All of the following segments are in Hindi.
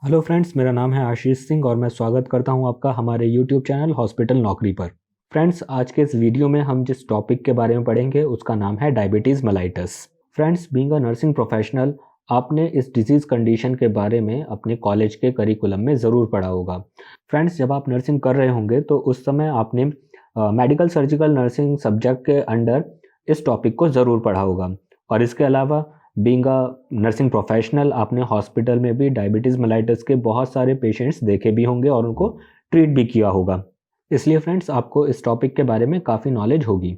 हेलो फ्रेंड्स, मेरा नाम है आशीष सिंह और मैं स्वागत करता हूं आपका हमारे यूट्यूब चैनल हॉस्पिटल नौकरी पर। फ्रेंड्स, आज के इस वीडियो में हम जिस टॉपिक के बारे में पढ़ेंगे उसका नाम है diabetes mellitus. Friends, being a nursing professional, आपने इस डिजीज़ कंडीशन के बारे में अपने कॉलेज के करिकुलम में ज़रूर पढ़ा होगा। फ्रेंड्स, जब आप नर्सिंग कर रहे होंगे तो उस समय आपने मेडिकल सर्जिकल नर्सिंग सब्जेक्ट के अंडर इस टॉपिक को ज़रूर पढ़ा होगा। और इसके अलावा बीइंग अ नर्सिंग प्रोफेशनल, आपने हॉस्पिटल में भी डायबिटीज़ मेलाइटस के बहुत सारे पेशेंट्स देखे भी होंगे और उनको ट्रीट भी किया होगा। इसलिए फ्रेंड्स, आपको इस टॉपिक के बारे में काफ़ी नॉलेज होगी।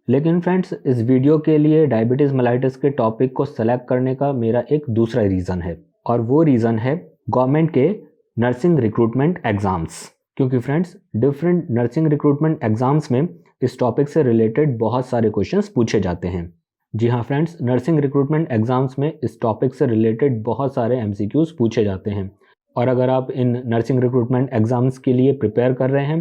लेकिन फ्रेंड्स, इस वीडियो के लिए डायबिटीज़ मेलाइटस के टॉपिक को सेलेक्ट करने का मेरा एक दूसरा रीज़न है, और वो रीज़न है गवर्नमेंट के नर्सिंग रिक्रूटमेंट एग्ज़ाम्स। क्योंकि friends, different nursing recruitment exams में इस टॉपिक से रिलेटेड बहुत सारे क्वेश्चंस पूछे जाते हैं। जी हाँ फ्रेंड्स, नर्सिंग रिक्रूटमेंट एग्ज़ाम्स में इस टॉपिक से रिलेटेड बहुत सारे एमसीक्यूज़ पूछे जाते हैं। और अगर आप इन नर्सिंग रिक्रूटमेंट एग्ज़ाम्स के लिए प्रिपेयर कर रहे हैं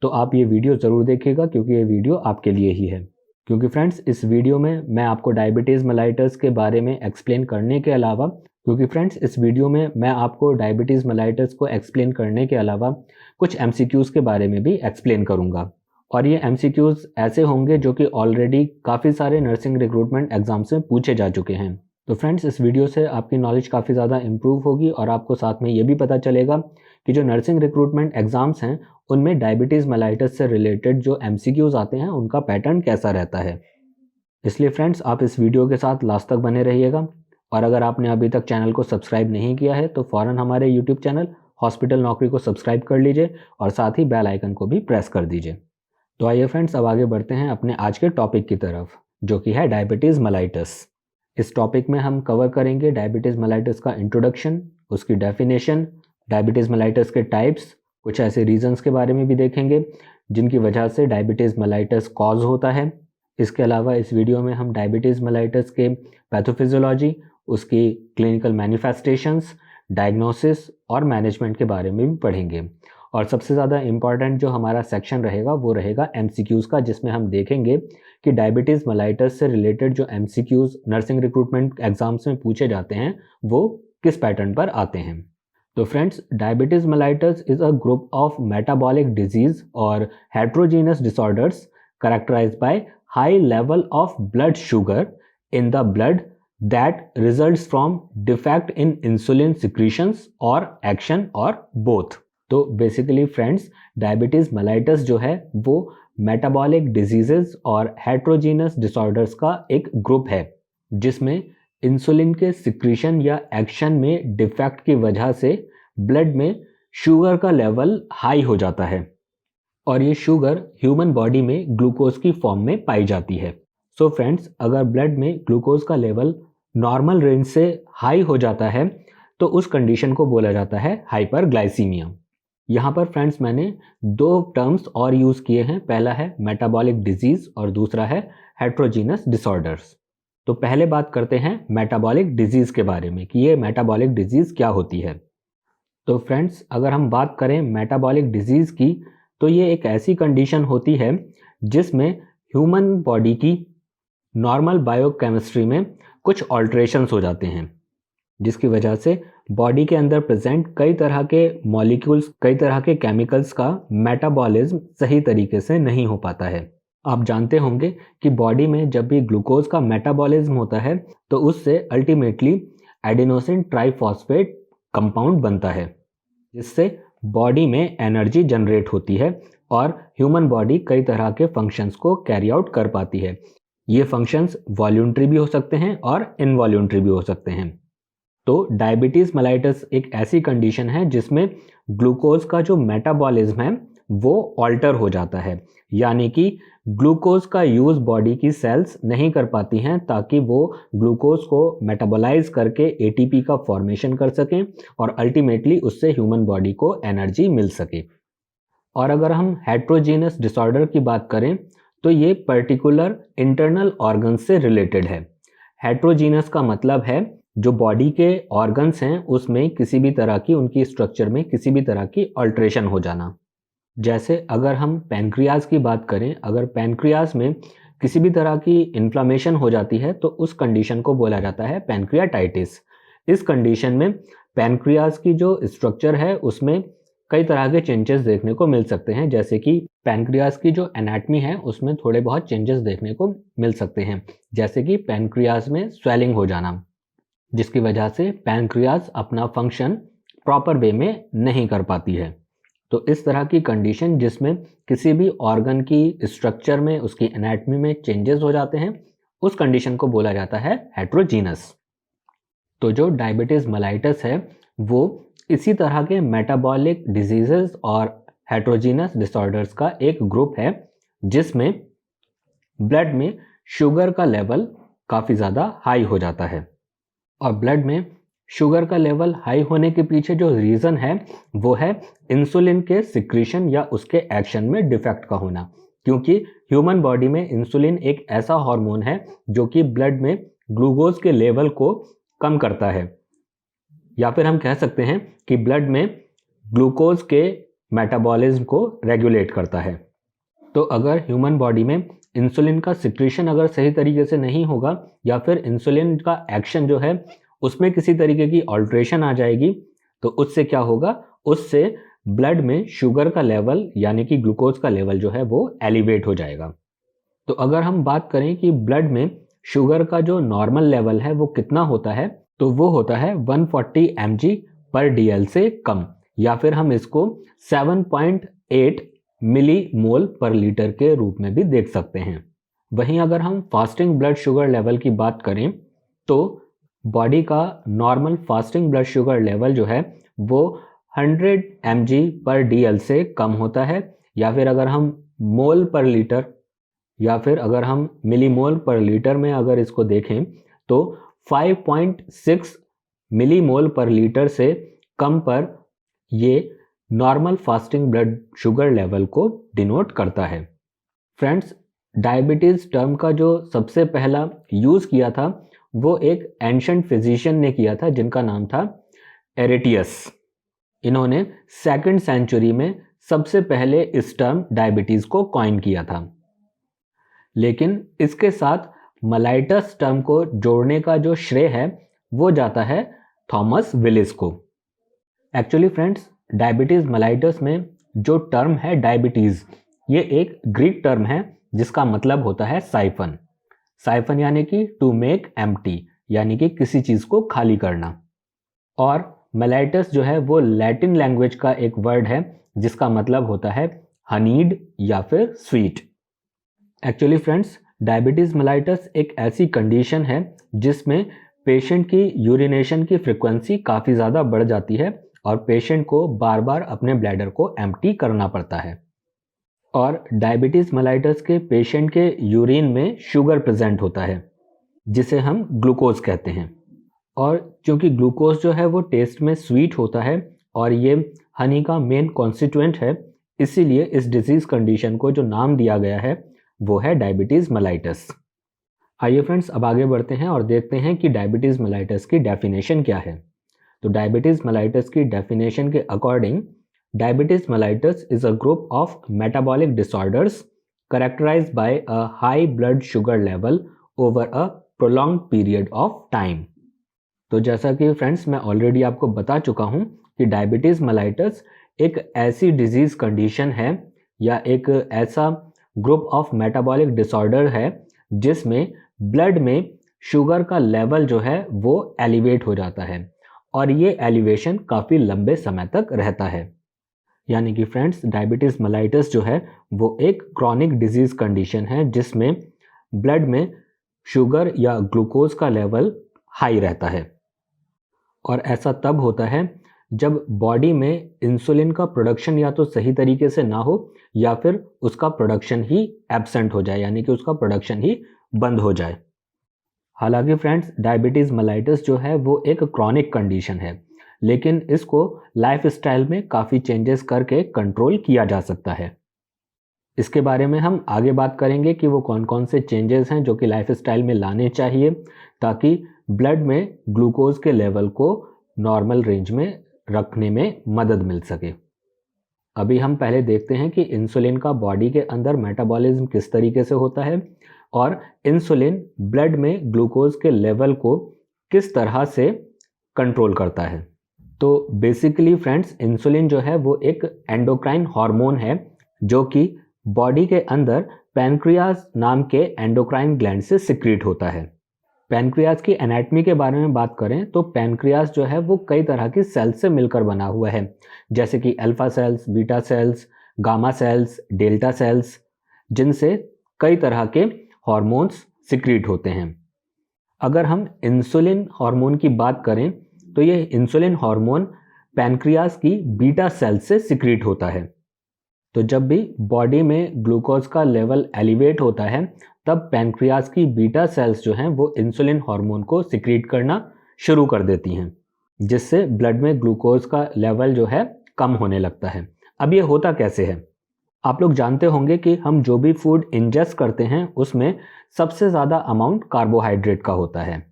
तो आप ये वीडियो ज़रूर देखिएगा, क्योंकि ये वीडियो आपके लिए ही है। क्योंकि फ्रेंड्स, इस वीडियो में मैं आपको डायबिटीज़ मेलाइटस के बारे में एक्सप्लेन करने के अलावा इस वीडियो में मैं आपको डायबिटीज़ मेलाइटस को एक्सप्लेन करने के अलावा कुछ एमसीक्यूज़ के बारे में भी एक्सप्लेन करूँगा। और ये एमसीक्यूज़ ऐसे होंगे जो कि ऑलरेडी काफ़ी सारे नर्सिंग रिक्रूटमेंट एग्ज़ाम्स में पूछे जा चुके हैं। तो फ्रेंड्स, इस वीडियो से आपकी नॉलेज काफ़ी ज़्यादा इम्प्रूव होगी और आपको साथ में ये भी पता चलेगा कि जो नर्सिंग रिक्रूटमेंट एग्ज़ाम्स हैं उनमें डायबिटीज़ मेलाइटस से रिलेटेड जो एमसीक्यूज़ आते हैं उनका पैटर्न कैसा रहता है। इसलिए फ्रेंड्स, आप इस वीडियो के साथ लास्ट तक बने रहिएगा। और अगर आपने अभी तक चैनल को सब्सक्राइब नहीं किया है तो फ़ौरन हमारे यूट्यूब चैनल हॉस्पिटल नौकरी को सब्सक्राइब कर लीजिए और साथ ही बेल आइकन को भी प्रेस कर दीजिए। तो आइए फ्रेंड्स, अब आगे बढ़ते हैं अपने आज के टॉपिक की तरफ, जो कि है डायबिटीज़ मेलाइटस। इस टॉपिक में हम कवर करेंगे डायबिटीज़ मेलाइटस का इंट्रोडक्शन, उसकी डेफिनेशन, डायबिटीज़ मेलाइटस के टाइप्स, कुछ ऐसे रीजंस के बारे में भी देखेंगे जिनकी वजह से डायबिटीज़ मेलाइटस कॉज होता है। इसके अलावा इस वीडियो में हम डायबिटीज़ मेलाइटस के पैथोफिजियोलॉजी, उसकी क्लिनिकल मैनिफेस्टेशंस, डायग्नोसिस और मैनेजमेंट के बारे में भी पढ़ेंगे। और सबसे ज़्यादा इम्पॉर्टेंट जो हमारा सेक्शन रहेगा वो रहेगा एमसीक्यूज़ का, जिसमें हम देखेंगे कि डायबिटीज़ मेलाइटस से रिलेटेड जो एमसीक्यूज़ नर्सिंग रिक्रूटमेंट एग्ज़ाम्स में पूछे जाते हैं वो किस पैटर्न पर आते हैं। तो friends, diabetes mellitus is a group of metabolic disease और heterogeneous disorders characterized by high level of blood sugar in the blood that results from defect in insulin secretions or action or both। तो बेसिकली फ्रेंड्स, डायबिटीज़ मेलाइटस जो है वो मेटाबॉलिक डिजीजेस और हेट्रोजीनस डिसऑर्डर्स का एक ग्रुप है जिसमें इंसुलिन के सिक्रीशन या एक्शन में डिफेक्ट की वजह से ब्लड में शुगर का लेवल हाई हो जाता है और ये शुगर ह्यूमन बॉडी में ग्लूकोज की फॉर्म में पाई जाती है। सो फ्रेंड्स, अगर ब्लड में ग्लूकोज का लेवल नॉर्मल रेंज से हाई हो जाता है तो उस कंडीशन को बोला जाता है हाइपरग्लाइसीमिया। यहाँ पर फ्रेंड्स मैंने दो टर्म्स और यूज़ किए हैं, पहला है मेटाबॉलिक डिजीज़ और दूसरा है हेट्रोजीनस डिसऑर्डर्स। तो पहले बात करते हैं मेटाबॉलिक डिजीज़ के बारे में कि ये मेटाबॉलिक डिजीज़ क्या होती है। तो फ्रेंड्स, अगर हम बात करें मेटाबॉलिक डिजीज़ की तो ये एक ऐसी कंडीशन होती है जिसमें ह्यूमन बॉडी की नॉर्मल बायोकेमिस्ट्री में कुछ ऑल्ट्रेशंस हो जाते हैं, जिसकी वजह से बॉडी के अंदर प्रेजेंट कई तरह के मॉलिक्यूल्स, कई तरह के केमिकल्स का मेटाबॉलिज्म सही तरीके से नहीं हो पाता है। आप जानते होंगे कि बॉडी में जब भी ग्लूकोज का मेटाबॉलिज्म होता है तो उससे अल्टीमेटली एडिनोसिन ट्राइफॉस्फेट कंपाउंड बनता है, जिससे बॉडी में एनर्जी जनरेट होती है और ह्यूमन बॉडी कई तरह के फंक्शंस को कैरी आउट कर पाती है। ये फंक्शंस वॉल्यूंट्री भी हो सकते हैं और इनवॉल्यूंट्री भी हो सकते हैं। तो डायबिटीज़ मेलाइटस एक ऐसी कंडीशन है जिसमें ग्लूकोज का जो मेटाबॉलिज्म है वो ऑल्टर हो जाता है, यानी कि ग्लूकोज का यूज़ बॉडी की सेल्स नहीं कर पाती हैं ताकि वो ग्लूकोज को मेटाबोलाइज करके एटीपी का फॉर्मेशन कर सकें और अल्टीमेटली उससे ह्यूमन बॉडी को एनर्जी मिल सके। और अगर हम हेट्रोजीनस डिसऑर्डर की बात करें तो ये पर्टिकुलर इंटरनल ऑर्गन्स से रिलेटेड है। हेट्रोजीनस का मतलब है जो बॉडी के ऑर्गन्स हैं उसमें किसी भी तरह की, उनकी स्ट्रक्चर में किसी भी तरह की अल्ट्रेशन हो जाना। जैसे अगर हम पैनक्रियाज की बात करें, अगर पैनक्रियाज में किसी भी तरह की इन्फ्लामेशन हो जाती है तो उस कंडीशन को बोला जाता है पैनक्रियाटाइटिस। इस कंडीशन में पैनक्रियाज की जो स्ट्रक्चर है उसमें कई तरह के चेंजेस देखने को मिल सकते हैं, जैसे कि पैनक्रियाज की जो एनाटमी है उसमें थोड़े बहुत चेंजेस देखने को मिल सकते हैं, जैसे कि पैनक्रियाज में स्वेलिंग हो जाना, जिसकी वजह से पैनक्रियाज अपना फंक्शन प्रॉपर वे में नहीं कर पाती है। तो इस तरह की कंडीशन जिसमें किसी भी ऑर्गन की स्ट्रक्चर में, उसकी एनाटमी में चेंजेस हो जाते हैं, उस कंडीशन को बोला जाता है हेट्रोजीनस। तो जो डायबिटीज़ मेलाइटस है वो इसी तरह के मेटाबॉलिक डिजीजेस और हेट्रोजीनस डिसऑर्डर्स का एक ग्रुप है जिसमें ब्लड में शुगर का लेवल काफ़ी ज़्यादा हाई हो जाता है। और ब्लड में शुगर का लेवल हाई होने के पीछे जो रीज़न है वो है इंसुलिन के सिक्रीशन या उसके एक्शन में डिफेक्ट का होना, क्योंकि ह्यूमन बॉडी में इंसुलिन एक ऐसा हार्मोन है जो कि ब्लड में ग्लूकोज के लेवल को कम करता है, या फिर हम कह सकते हैं कि ब्लड में ग्लूकोज के मेटाबॉलिज्म को रेगुलेट करता है। तो अगर ह्यूमन बॉडी में इंसुलिन का सिक्रीशन अगर सही तरीके से नहीं होगा या फिर इंसुलिन का एक्शन जो है उसमें किसी तरीके की ऑल्ट्रेशन आ जाएगी, तो उससे क्या होगा, उससे ब्लड में शुगर का लेवल यानी कि ग्लूकोज का लेवल जो है वो एलिवेट हो जाएगा। तो अगर हम बात करें कि ब्लड में शुगर का जो नॉर्मल लेवल है वो कितना होता है, तो वो होता है 140 mg पर DL से कम, या फिर हम इसको 7.8 मिली मोल पर लीटर के रूप में भी देख सकते हैं। वहीं अगर हम फास्टिंग ब्लड शुगर लेवल की बात करें तो बॉडी का normal fasting blood sugar level जो है वो 100 mg पर DL से कम होता है, या फिर अगर हम मोल पर लीटर या फिर अगर हम मिलीमोल पर लीटर में अगर इसको देखें तो 5.6 मिलीमोल पर लीटर से कम पर ये normal fasting blood sugar level को डिनोट करता है। फ्रेंड्स, डायबिटीज़ टर्म का जो सबसे पहला यूज़ किया था वो एक एंशंट फिजिशियन ने किया था जिनका नाम था एरेटियस। इन्होंने 2nd सेंचुरी में सबसे पहले इस टर्म डायबिटीज़ को कॉइन किया था, लेकिन इसके साथ मेलाइटस टर्म को जोड़ने का जो श्रेय है वो जाता है थॉमस विलिस को। एक्चुअली फ्रेंड्स, डायबिटीज़ मेलाइटस में जो टर्म है डायबिटीज़, ये एक ग्रीक टर्म है जिसका मतलब होता है साइफन। साइफन यानी कि टू मेक एम्प्टी, यानी कि किसी चीज़ को खाली करना। और मेलाइटस जो है वो लैटिन लैंग्वेज का एक वर्ड है जिसका मतलब होता है हनीड या फिर sweet. Actually friends, diabetes mellitus एक ऐसी कंडीशन है जिसमें पेशेंट की यूरिनेशन की फ्रिक्वेंसी काफ़ी ज़्यादा बढ़ जाती है और पेशेंट को बार बार अपने ब्लैडर को एम्प्टी करना पड़ता है। और डायबिटीज़ मेलाइटस के पेशेंट के यूरिन में शुगर प्रेजेंट होता है जिसे हम ग्लूकोज कहते हैं। और क्योंकि ग्लूकोज जो है वो टेस्ट में स्वीट होता है और ये हनी का मेन कॉन्स्टिट्यूएंट है, इसीलिए इस डिजीज़ कंडीशन को जो नाम दिया गया है वो है डायबिटीज़ मेलाइटस। आइए फ्रेंड्स, अब आगे बढ़ते हैं और देखते हैं कि डायबिटीज़ मेलाइटस की डेफिनेशन क्या है। तो डायबिटीज़ मेलाइटस की डेफिनेशन के according, diabetes mellitus is a group of metabolic disorders characterized by a high blood sugar level over a prolonged period of time। तो जैसा कि फ्रेंड्स मैं ऑलरेडी आपको बता चुका हूँ कि डायबिटीज़ मेलाइटस एक ऐसी डिजीज़ कंडीशन है या एक ऐसा ग्रुप ऑफ मेटाबॉलिक डिसऑर्डर है जिसमें ब्लड में शुगर का लेवल जो है वो एलिवेट हो जाता है और ये एलिवेशन काफ़ी लंबे समय तक रहता है। यानी कि फ्रेंड्स, डायबिटीज़ मेलाइटस जो है वो एक क्रॉनिक डिजीज़ कंडीशन है जिसमें ब्लड में शुगर या ग्लूकोज का लेवल हाई रहता है। और ऐसा तब होता है जब बॉडी में इंसुलिन का प्रोडक्शन या तो सही तरीके से ना हो या फिर उसका प्रोडक्शन ही एब्सेंट हो जाए, यानी कि उसका प्रोडक्शन ही बंद हो जाए। हालांकि फ्रेंड्स, डायबिटीज़ मेलाइटस जो है वो एक क्रॉनिक कंडीशन है, लेकिन इसको लाइफस्टाइल में काफ़ी चेंजेस करके कंट्रोल किया जा सकता है। इसके बारे में हम आगे बात करेंगे कि वो कौन कौन से चेंजेस हैं जो कि लाइफस्टाइल में लाने चाहिए ताकि ब्लड में ग्लूकोज के लेवल को नॉर्मल रेंज में रखने में मदद मिल सके। अभी हम पहले देखते हैं कि इंसुलिन का बॉडी के अंदर मेटाबॉलिज्म किस तरीके से होता है और इंसुलिन ब्लड में ग्लूकोज के लेवल को किस तरह से कंट्रोल करता है। तो बेसिकली फ्रेंड्स, इंसुलिन जो है वो एक एंडोक्राइन हार्मोन है जो कि बॉडी के अंदर पैनक्रियास नाम के एंडोक्राइन ग्लैंड से सिक्रीट होता है। पैनक्रियास की एनाटॉमी के बारे में बात करें तो पैनक्रियास जो है वो कई तरह की सेल्स से मिलकर बना हुआ है, जैसे कि alpha cells, beta cells, gamma cells, delta cells, जिनसे कई तरह के हार्मोन्स सिक्रीट होते हैं। अगर हम इंसुलिन हार्मोन की बात करें तो ये इंसुलिन हार्मोन पैनक्रियास की बीटा सेल्स से सिक्रीट होता है। तो जब भी बॉडी में ग्लूकोज का लेवल एलिवेट होता है तब पैनक्रियास की बीटा सेल्स जो हैं वो इंसुलिन हार्मोन को सिक्रीट करना शुरू कर देती हैं, जिससे ब्लड में ग्लूकोज का लेवल जो है कम होने लगता है। अब ये होता कैसे है? आप लोग जानते होंगे कि हम जो भी फूड इंजेस्ट करते हैं उसमें सबसे ज़्यादा अमाउंट कार्बोहाइड्रेट का होता है,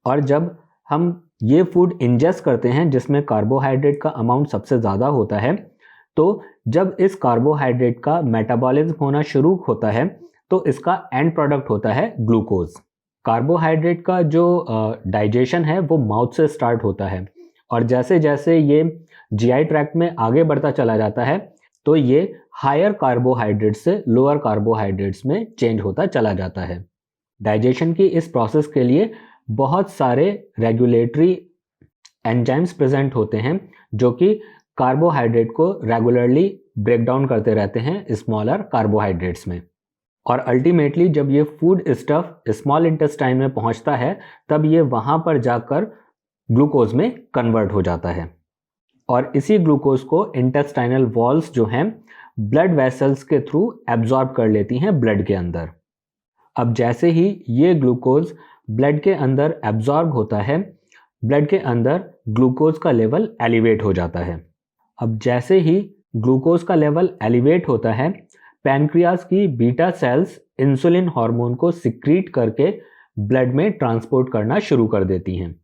और जब हम ये फूड इंजेस्ट करते हैं जिसमें कार्बोहाइड्रेट का अमाउंट सबसे ज़्यादा होता है, तो जब इस कार्बोहाइड्रेट का मेटाबॉलिज्म होना शुरू होता है तो इसका एंड प्रोडक्ट होता है ग्लूकोज। कार्बोहाइड्रेट का जो डाइजेशन है वो माउथ से स्टार्ट होता है, और जैसे जैसे ये जीआई ट्रैक्ट में आगे बढ़ता चला जाता है तो ये हायर कार्बोहाइड्रेट से लोअर कार्बोहाइड्रेट्स में चेंज होता चला जाता है। डाइजेशन की इस प्रोसेस के लिए बहुत सारे रेगुलेटरी एंजाइम्स प्रेजेंट होते हैं जो कि कार्बोहाइड्रेट को रेगुलरली ब्रेक डाउन करते रहते हैं स्मॉलर कार्बोहाइड्रेट्स में, और अल्टीमेटली जब ये फूड स्टफ स्मॉल इंटेस्टाइन में पहुंचता है तब ये वहां पर जाकर ग्लूकोज में कन्वर्ट हो जाता है, और इसी ग्लूकोज को इंटेस्टाइनल वॉल्स जो हैं ब्लड वेसल्स के थ्रू एब्जॉर्ब कर लेती हैं ब्लड के अंदर। अब जैसे ही ये ग्लूकोज ब्लड के अंदर एब्जॉर्ब होता है, ब्लड के अंदर ग्लूकोज का लेवल एलिवेट हो जाता है। अब जैसे ही ग्लूकोज का लेवल एलिवेट होता है, पैनक्रियास की बीटा सेल्स इंसुलिन हार्मोन को सिक्रीट करके ब्लड में ट्रांसपोर्ट करना शुरू कर देती हैं।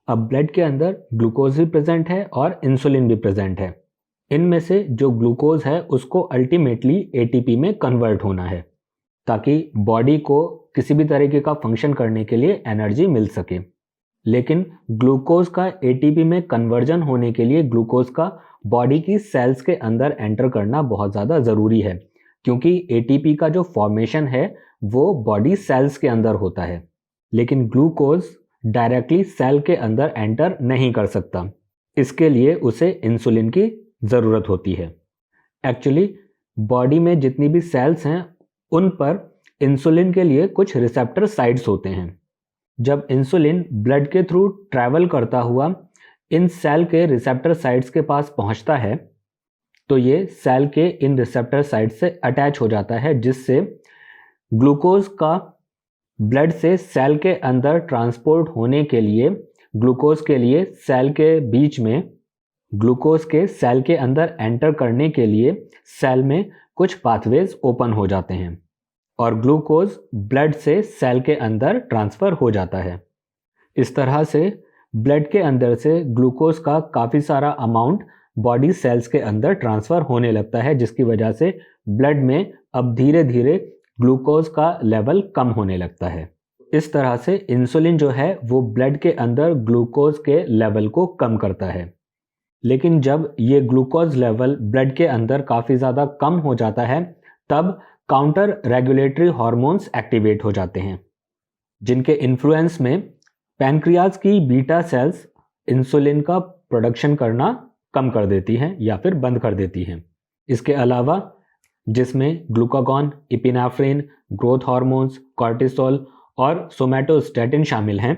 अब ब्लड के अंदर ग्लूकोज भी प्रेजेंट है और इंसुलिन भी प्रेजेंट है। इनमें से जो ग्लूकोज है उसको अल्टीमेटली एटीपी में कन्वर्ट होना है ताकि बॉडी को किसी भी तरीके का फंक्शन करने के लिए एनर्जी मिल सके। लेकिन ग्लूकोज का एटीपी में कन्वर्जन होने के लिए ग्लूकोज का बॉडी की सेल्स के अंदर एंटर करना बहुत ज़्यादा ज़रूरी है, क्योंकि एटीपी का जो फॉर्मेशन है वो बॉडी सेल्स के अंदर होता है, लेकिन ग्लूकोज डायरेक्टली सेल के अंदर एंटर नहीं कर सकता। इसके लिए उसे इंसुलिन की ज़रूरत होती है। एक्चुअली बॉडी में जितनी भी सेल्स हैं उन पर इंसुलिन के लिए कुछ रिसेप्टर साइट्स होते हैं। जब इंसुलिन ब्लड के थ्रू ट्रैवल करता हुआ इन सेल के रिसेप्टर साइट्स के पास पहुंचता है तो ये सेल के इन रिसेप्टर साइट से अटैच हो जाता है, जिससे ग्लूकोज का ब्लड से सेल के अंदर ट्रांसपोर्ट होने के लिए ग्लूकोज के लिए सेल के बीच में ग्लूकोज के सेल के अंदर एंटर करने के लिए सेल में कुछ पाथवेज ओपन हो जाते हैं और ग्लूकोज ब्लड से सेल के अंदर ट्रांसफ़र हो जाता है। इस तरह से ब्लड के अंदर से ग्लूकोज का काफ़ी सारा अमाउंट बॉडी सेल्स के अंदर ट्रांसफ़र होने लगता है, जिसकी वजह से ब्लड में अब धीरे धीरे ग्लूकोज का लेवल कम होने लगता है। इस तरह से इंसुलिन जो है वो ब्लड के अंदर ग्लूकोज के लेवल को कम करता है। लेकिन जब ये ग्लूकोज लेवल ब्लड के अंदर काफ़ी ज़्यादा कम हो जाता है तब काउंटर रेगुलेटरी हार्मोन्स एक्टिवेट हो जाते हैं, जिनके इन्फ्लुएंस में पैनक्रियाज की बीटा सेल्स इंसुलिन का प्रोडक्शन करना कम कर देती हैं या फिर बंद कर देती हैं। इसके अलावा जिसमें glucagon, epinephrine, growth hormones, cortisol और सोमैटोस्टैटिन शामिल हैं।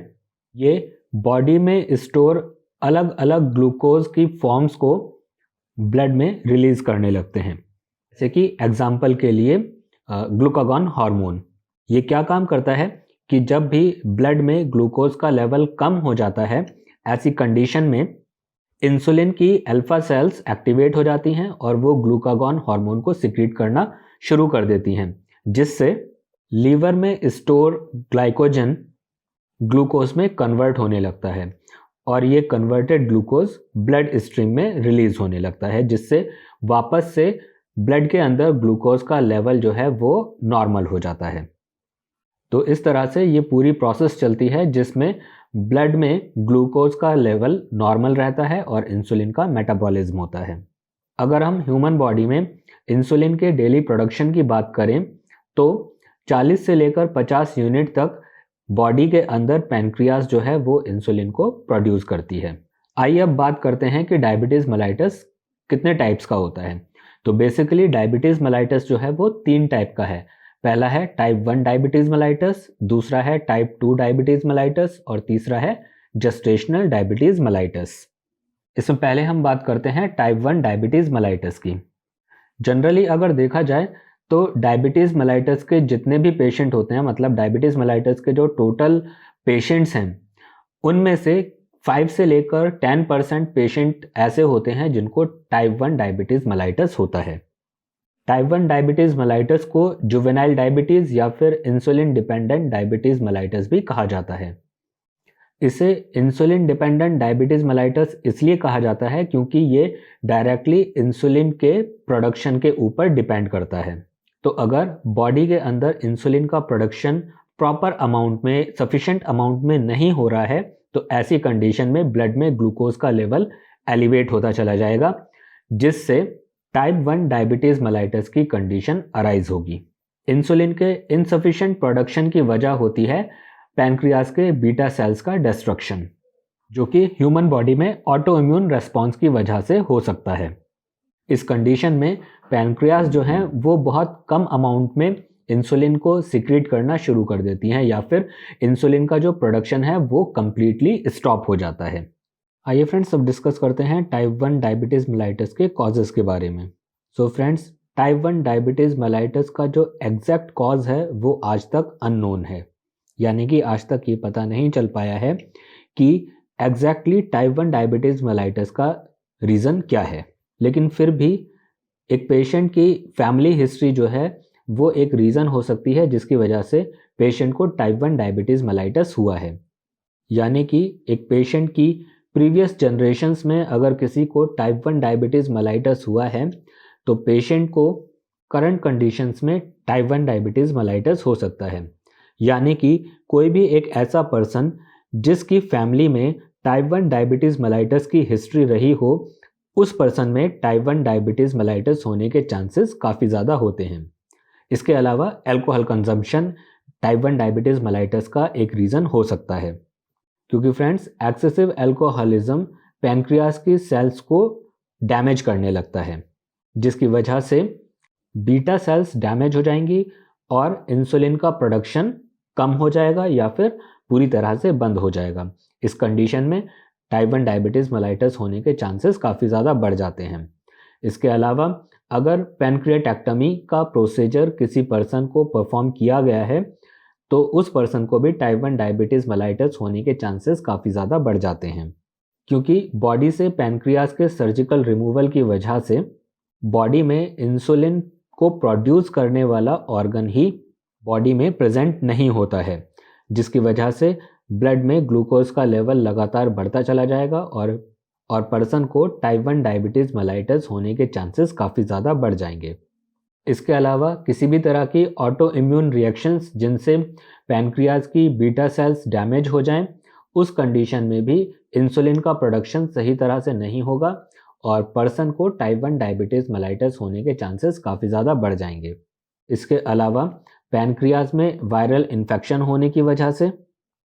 ये बॉडी में स्टोर अलग अलग ग्लूकोज की फॉर्म्स को ब्लड में रिलीज करने लगते हैं। जैसे कि एग्जाम्पल के लिए ग्लूकागॉन हार्मोन, ये क्या काम करता है कि जब भी ब्लड में ग्लूकोज का लेवल कम हो जाता है, ऐसी कंडीशन में इंसुलिन की अल्फा सेल्स एक्टिवेट हो जाती हैं और वो ग्लूकागॉन हार्मोन को सिक्रीट करना शुरू कर देती हैं, जिससे लीवर में स्टोर ग्लाइकोजन ग्लूकोज में कन्वर्ट होने लगता है और ये कन्वर्टेड ग्लूकोज ब्लड स्ट्रीम में रिलीज होने लगता है, जिससे वापस से ब्लड के अंदर ग्लूकोज का लेवल जो है वो नॉर्मल हो जाता है। तो इस तरह से ये पूरी प्रोसेस चलती है जिसमें ब्लड में ग्लूकोज का लेवल नॉर्मल रहता है और इंसुलिन का मेटाबॉलिज्म होता है। अगर हम ह्यूमन बॉडी में इंसुलिन के डेली प्रोडक्शन की बात करें तो 40 से लेकर 50 यूनिट तक बॉडी के अंदर पैनक्रियाज जो है वो इंसुलिन को प्रोड्यूस करती है। आइए अब बात करते हैं कि डायबिटीज़ मेलाइटस कितने टाइप्स का होता है। तो बेसिकली डायबिटीज़ मेलाइटस जो है वो 3 टाइप का है। पहला है टाइप 1 डायबिटीज़ मेलाइटस, दूसरा है टाइप 2 डायबिटीज़ मेलाइटस और तीसरा है जेस्टेशनल डायबिटीज़ मेलाइटस। इसमें पहले हम बात करते हैं टाइप 1 डायबिटीज़ मेलाइटस की। जनरली अगर देखा जाए तो डायबिटीज़ मेलाइटस के जितने भी पेशेंट होते हैं, मतलब डायबिटीज़ मेलाइटस के जो टोटल पेशेंट्स हैं उनमें से 5 से लेकर 10% पेशेंट ऐसे होते हैं जिनको टाइप 1 डायबिटीज़ मेलाइटस होता है। टाइप 1 डायबिटीज़ मेलाइटस को जुवेनाइल डायबिटीज़ या फिर इंसुलिन डिपेंडेंट डायबिटीज़ मेलाइटस भी कहा जाता है। इसे इंसुलिन डिपेंडेंट डायबिटीज़ मेलाइटस इसलिए कहा जाता है क्योंकि ये डायरेक्टली इंसुलिन के प्रोडक्शन के ऊपर डिपेंड करता है। तो अगर बॉडी के अंदर इंसुलिन का प्रोडक्शन प्रॉपर अमाउंट में, सफिशिएंट अमाउंट में नहीं हो रहा है तो ऐसी कंडीशन में ब्लड में ग्लूकोज का लेवल एलिवेट होता चला जाएगा, जिससे टाइप 1 डायबिटीज़ मेलाइटस की कंडीशन अराइज होगी। इंसुलिन के इनसफिशिएंट प्रोडक्शन की वजह होती है पैनक्रियाज के बीटा सेल्स का डिस्ट्रक्शन, जो कि ह्यूमन बॉडी में ऑटो इम्यून रेस्पॉन्स की वजह से हो सकता है। इस कंडीशन में पैनक्रियाज जो हैं वो बहुत कम अमाउंट में इंसुलिन को सिक्रीट करना शुरू कर देती हैं या फिर इंसुलिन का जो प्रोडक्शन है वो कम्प्लीटली स्टॉप हो जाता है। आइए फ्रेंड्स अब डिस्कस करते हैं टाइप 1 डायबिटीज़ मेलाइटस के कॉजेज़ के बारे में। So friends, type 1 diabetes mellitus का जो एग्जैक्ट कॉज है वो आज तक अननोन है, यानी कि आज तक ये पता नहीं चल पाया है कि एग्जैक्टली टाइप 1 डायबिटीज़ मेलाइटस का रीज़न क्या है। लेकिन फिर भी एक पेशेंट की फैमिली हिस्ट्री जो है वो एक रीज़न हो सकती है जिसकी वजह से पेशेंट को टाइप 1 डायबिटीज़ मेलाइटस हुआ है। यानी कि एक पेशेंट की प्रीवियस जनरेशन्स में अगर किसी को टाइप 1 डायबिटीज़ मेलाइटस हुआ है तो पेशेंट को करंट कंडीशंस में टाइप 1 डायबिटीज़ मेलाइटस हो सकता है। यानी कि कोई भी एक ऐसा पर्सन जिसकी फैमिली में टाइप 1 डायबिटीज़ मेलाइटस की हिस्ट्री रही हो, उस पर्सन में टाइप 1 डायबिटीज़ मेलाइटस होने के चांसेस काफ़ी ज़्यादा होते हैं। इसके अलावा alcohol consumption type 1 diabetes mellitus का एक रीज़न हो सकता है, क्योंकि फ्रेंड्स एक्सेसिव अल्कोहलिज्म पैनक्रियाज की सेल्स को डैमेज करने लगता है, जिसकी वजह से बीटा सेल्स डैमेज हो जाएंगी और इंसुलिन का प्रोडक्शन कम हो जाएगा या फिर पूरी तरह से बंद हो जाएगा। इस कंडीशन में टाइप 1 डायबिटीज़ मेलाइटस होने के चांसेस काफ़ी ज़्यादा बढ़ जाते हैं। इसके अलावा अगर पैनक्रियाटेक्टमी का प्रोसीजर किसी पर्सन को परफॉर्म किया गया है तो उस पर्सन को भी टाइप 1 डायबिटीज़ मेलाइटस होने के चांसेस काफ़ी ज़्यादा बढ़ जाते हैं, क्योंकि बॉडी से पैनक्रियाज के सर्जिकल रिमूवल की वजह से बॉडी में इंसुलिन को प्रोड्यूस करने वाला ऑर्गन ही बॉडी में प्रेजेंट नहीं होता है, जिसकी वजह से ब्लड में ग्लूकोज का लेवल लगातार बढ़ता चला जाएगा और पर्सन को टाइप 1 डायबिटीज़ मेलाइटस होने के चांसेस काफ़ी ज़्यादा बढ़ जाएंगे। इसके अलावा किसी भी तरह की ऑटो इम्यून रिएक्शंस जिनसे पैनक्रियाज की बीटा सेल्स डैमेज हो जाएं, उस कंडीशन में भी इंसुलिन का प्रोडक्शन सही तरह से नहीं होगा और पर्सन को टाइप 1 डायबिटीज़ मेलाइटस होने के चांसेस काफ़ी ज़्यादा बढ़ जाएंगे। इसके अलावा पैनक्रियाज में वायरल इन्फेक्शन होने की वजह से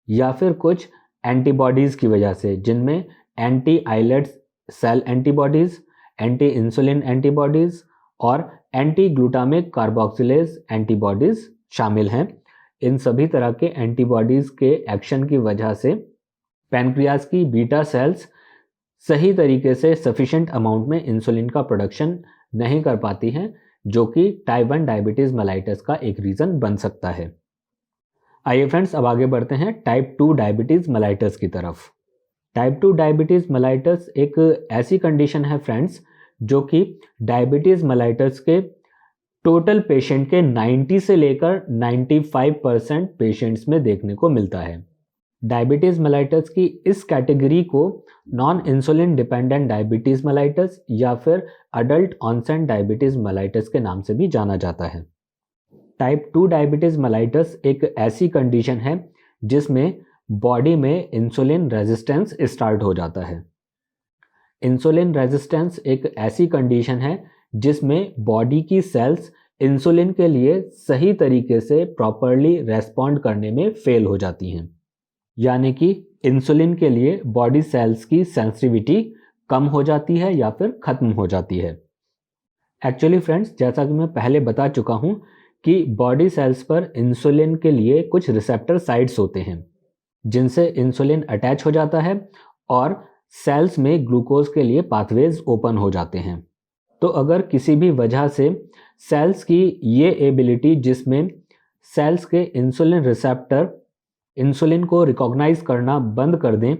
या फिर कुछ एंटीबॉडीज़ की वजह से, जिनमें anti islets cell antibodies, anti insulin antibodies और एंटी ग्लूटामिक कार्बोक्सिलेज एंटीबॉडीज़ शामिल हैं। इन सभी तरह के एंटीबॉडीज़ के एक्शन की वजह से पैनक्रियाज की बीटा सेल्स सही तरीके से सफिशिएंट अमाउंट में इंसुलिन का प्रोडक्शन नहीं कर पाती हैं, जो कि टाइप 1 डायबिटीज़ मेलाइटस का एक रीज़न बन सकता है। आइए फ्रेंड्स अब आगे बढ़ते हैं टाइप 2 डायबिटीज़ मेलाइटस की तरफ। टाइप 2 डायबिटीज़ मेलाइटस एक ऐसी कंडीशन है फ्रेंड्स जो कि डायबिटीज़ मेलाइटस के टोटल पेशेंट के 90 से लेकर 95% पेशेंट्स में देखने को मिलता है। डायबिटीज़ मेलाइटस की इस कैटेगरी को non insulin dependent diabetes mellitus या फिर अडल्ट ऑनसेट डायबिटीज़ मेलाइटस के नाम से भी जाना जाता है। टाइप 2 डायबिटीज़ मेलाइटस एक ऐसी कंडीशन है जिसमें बॉडी में इंसुलिन रेजिस्टेंस स्टार्ट हो जाता है। इंसुलिन रेजिस्टेंस एक ऐसी कंडीशन है जिसमें बॉडी की सेल्स इंसुलिन के लिए सही तरीके से प्रॉपरली रेस्पॉन्ड करने में फेल हो जाती हैं, यानी कि इंसुलिन के लिए बॉडी सेल्स की सेंसिटिविटी कम हो जाती है या फिर ख़त्म हो जाती है। एक्चुअली फ्रेंड्स, जैसा कि मैं पहले बता चुका हूँ कि बॉडी सेल्स पर इंसुलिन के लिए कुछ रिसेप्टर साइट्स होते हैं जिनसे इंसुलिन अटैच हो जाता है और सेल्स में ग्लूकोज के लिए पाथवेज ओपन हो जाते हैं। तो अगर किसी भी वजह से सेल्स की ये एबिलिटी जिसमें सेल्स के इंसुलिन रिसेप्टर इंसुलिन को रिकॉग्नाइज करना बंद कर दें,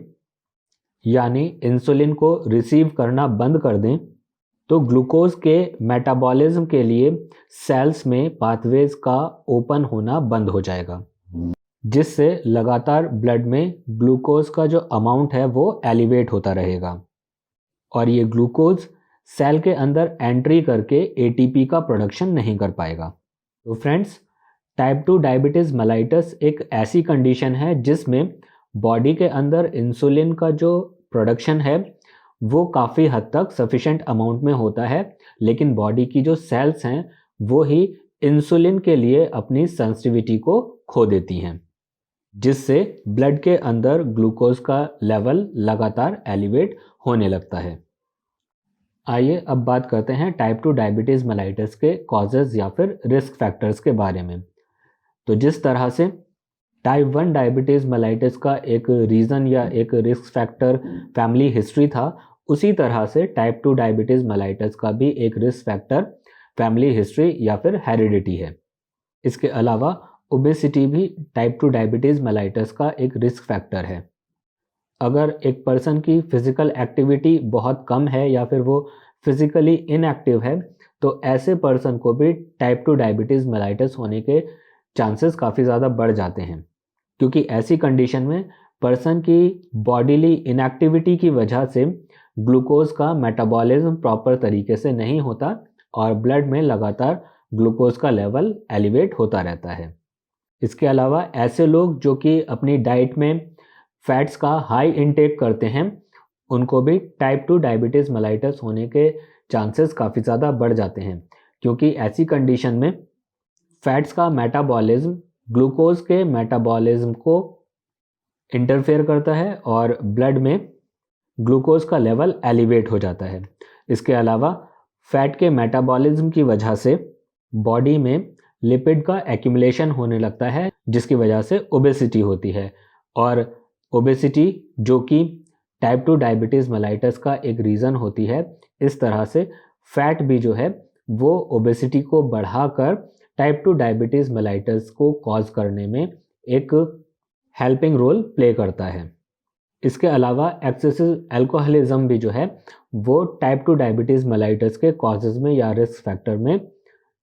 यानी इंसुलिन को रिसीव करना बंद कर दें, तो ग्लूकोज के मेटाबॉलिज्म के लिए सेल्स में पाथवेज का ओपन होना बंद हो जाएगा, जिससे लगातार ब्लड में ग्लूकोज का जो अमाउंट है वो एलिवेट होता रहेगा और ये ग्लूकोज सेल के अंदर एंट्री करके एटीपी का प्रोडक्शन नहीं कर पाएगा। तो फ्रेंड्स, टाइप 2 डायबिटीज़ मेलाइटस एक ऐसी कंडीशन है जिसमें बॉडी के अंदर इंसुलिन का जो प्रोडक्शन है वो काफ़ी हद तक सफिशेंट अमाउंट में होता है, लेकिन बॉडी की जो सेल्स हैं वो ही इंसुलिन के लिए अपनी सेंसिटिविटी को खो देती हैं, जिससे ब्लड के अंदर ग्लूकोज का लेवल लगातार एलिवेट होने लगता है। आइए अब बात करते हैं टाइप 2 डायबिटीज़ मेलाइटस के कॉजेज़ या फिर रिस्क फैक्टर्स के बारे में। तो जिस तरह से टाइप 1 डायबिटीज़ मेलाइटस का एक रीज़न या एक रिस्क फैक्टर फैमिली हिस्ट्री था, उसी तरह से टाइप 2 डायबिटीज़ मेलाइटस का भी एक रिस्क फैक्टर फैमिली हिस्ट्री या फिर हेरिडिटी है। इसके अलावा ओबेसिटी भी टाइप 2 डायबिटीज़ मेलाइटस का एक रिस्क फैक्टर है। अगर एक पर्सन की फिज़िकल एक्टिविटी बहुत कम है या फिर वो फिज़िकली इनएक्टिव है, तो ऐसे पर्सन को भी टाइप 2 डायबिटीज़ मेलाइटस होने के चांसेस काफ़ी ज़्यादा बढ़ जाते हैं, क्योंकि ऐसी कंडीशन में पर्सन की बॉडीली इनएक्टिविटी की वजह से ग्लूकोज का मेटाबॉलिज्म प्रॉपर तरीके से नहीं होता और ब्लड में लगातार ग्लूकोज का लेवल एलिवेट होता रहता है। इसके अलावा ऐसे लोग जो कि अपनी डाइट में फैट्स का हाई इंटेक करते हैं, उनको भी टाइप 2 डायबिटीज़ मेलाइटस होने के चांसेस काफ़ी ज़्यादा बढ़ जाते हैं, क्योंकि ऐसी कंडीशन में फैट्स का मेटाबॉलिज्म ग्लूकोज के मेटाबॉलिज्म को इंटरफेयर करता है और ब्लड में ग्लूकोज का लेवल एलिवेट हो जाता है। इसके अलावा फैट के मेटाबॉलिज्म की वजह से बॉडी में लिपिड का एक्यूमुलेशन होने लगता है, जिसकी वजह से ओबेसिटी होती है। और ओबेसिटी जो कि टाइप 2 डायबिटीज़ मेलाइटस का एक रीज़न होती है, इस तरह से फैट भी जो है वो ओबेसिटी को बढ़ाकर टाइप 2 डायबिटीज़ मेलाइटस को कॉज करने में एक हेल्पिंग रोल प्ले करता है। इसके अलावा एक्सेसिव अल्कोहलिज्म भी जो है वो टाइप 2 डायबिटीज़ मेलाइटस के कॉजेज़ में या रिस्क फैक्टर में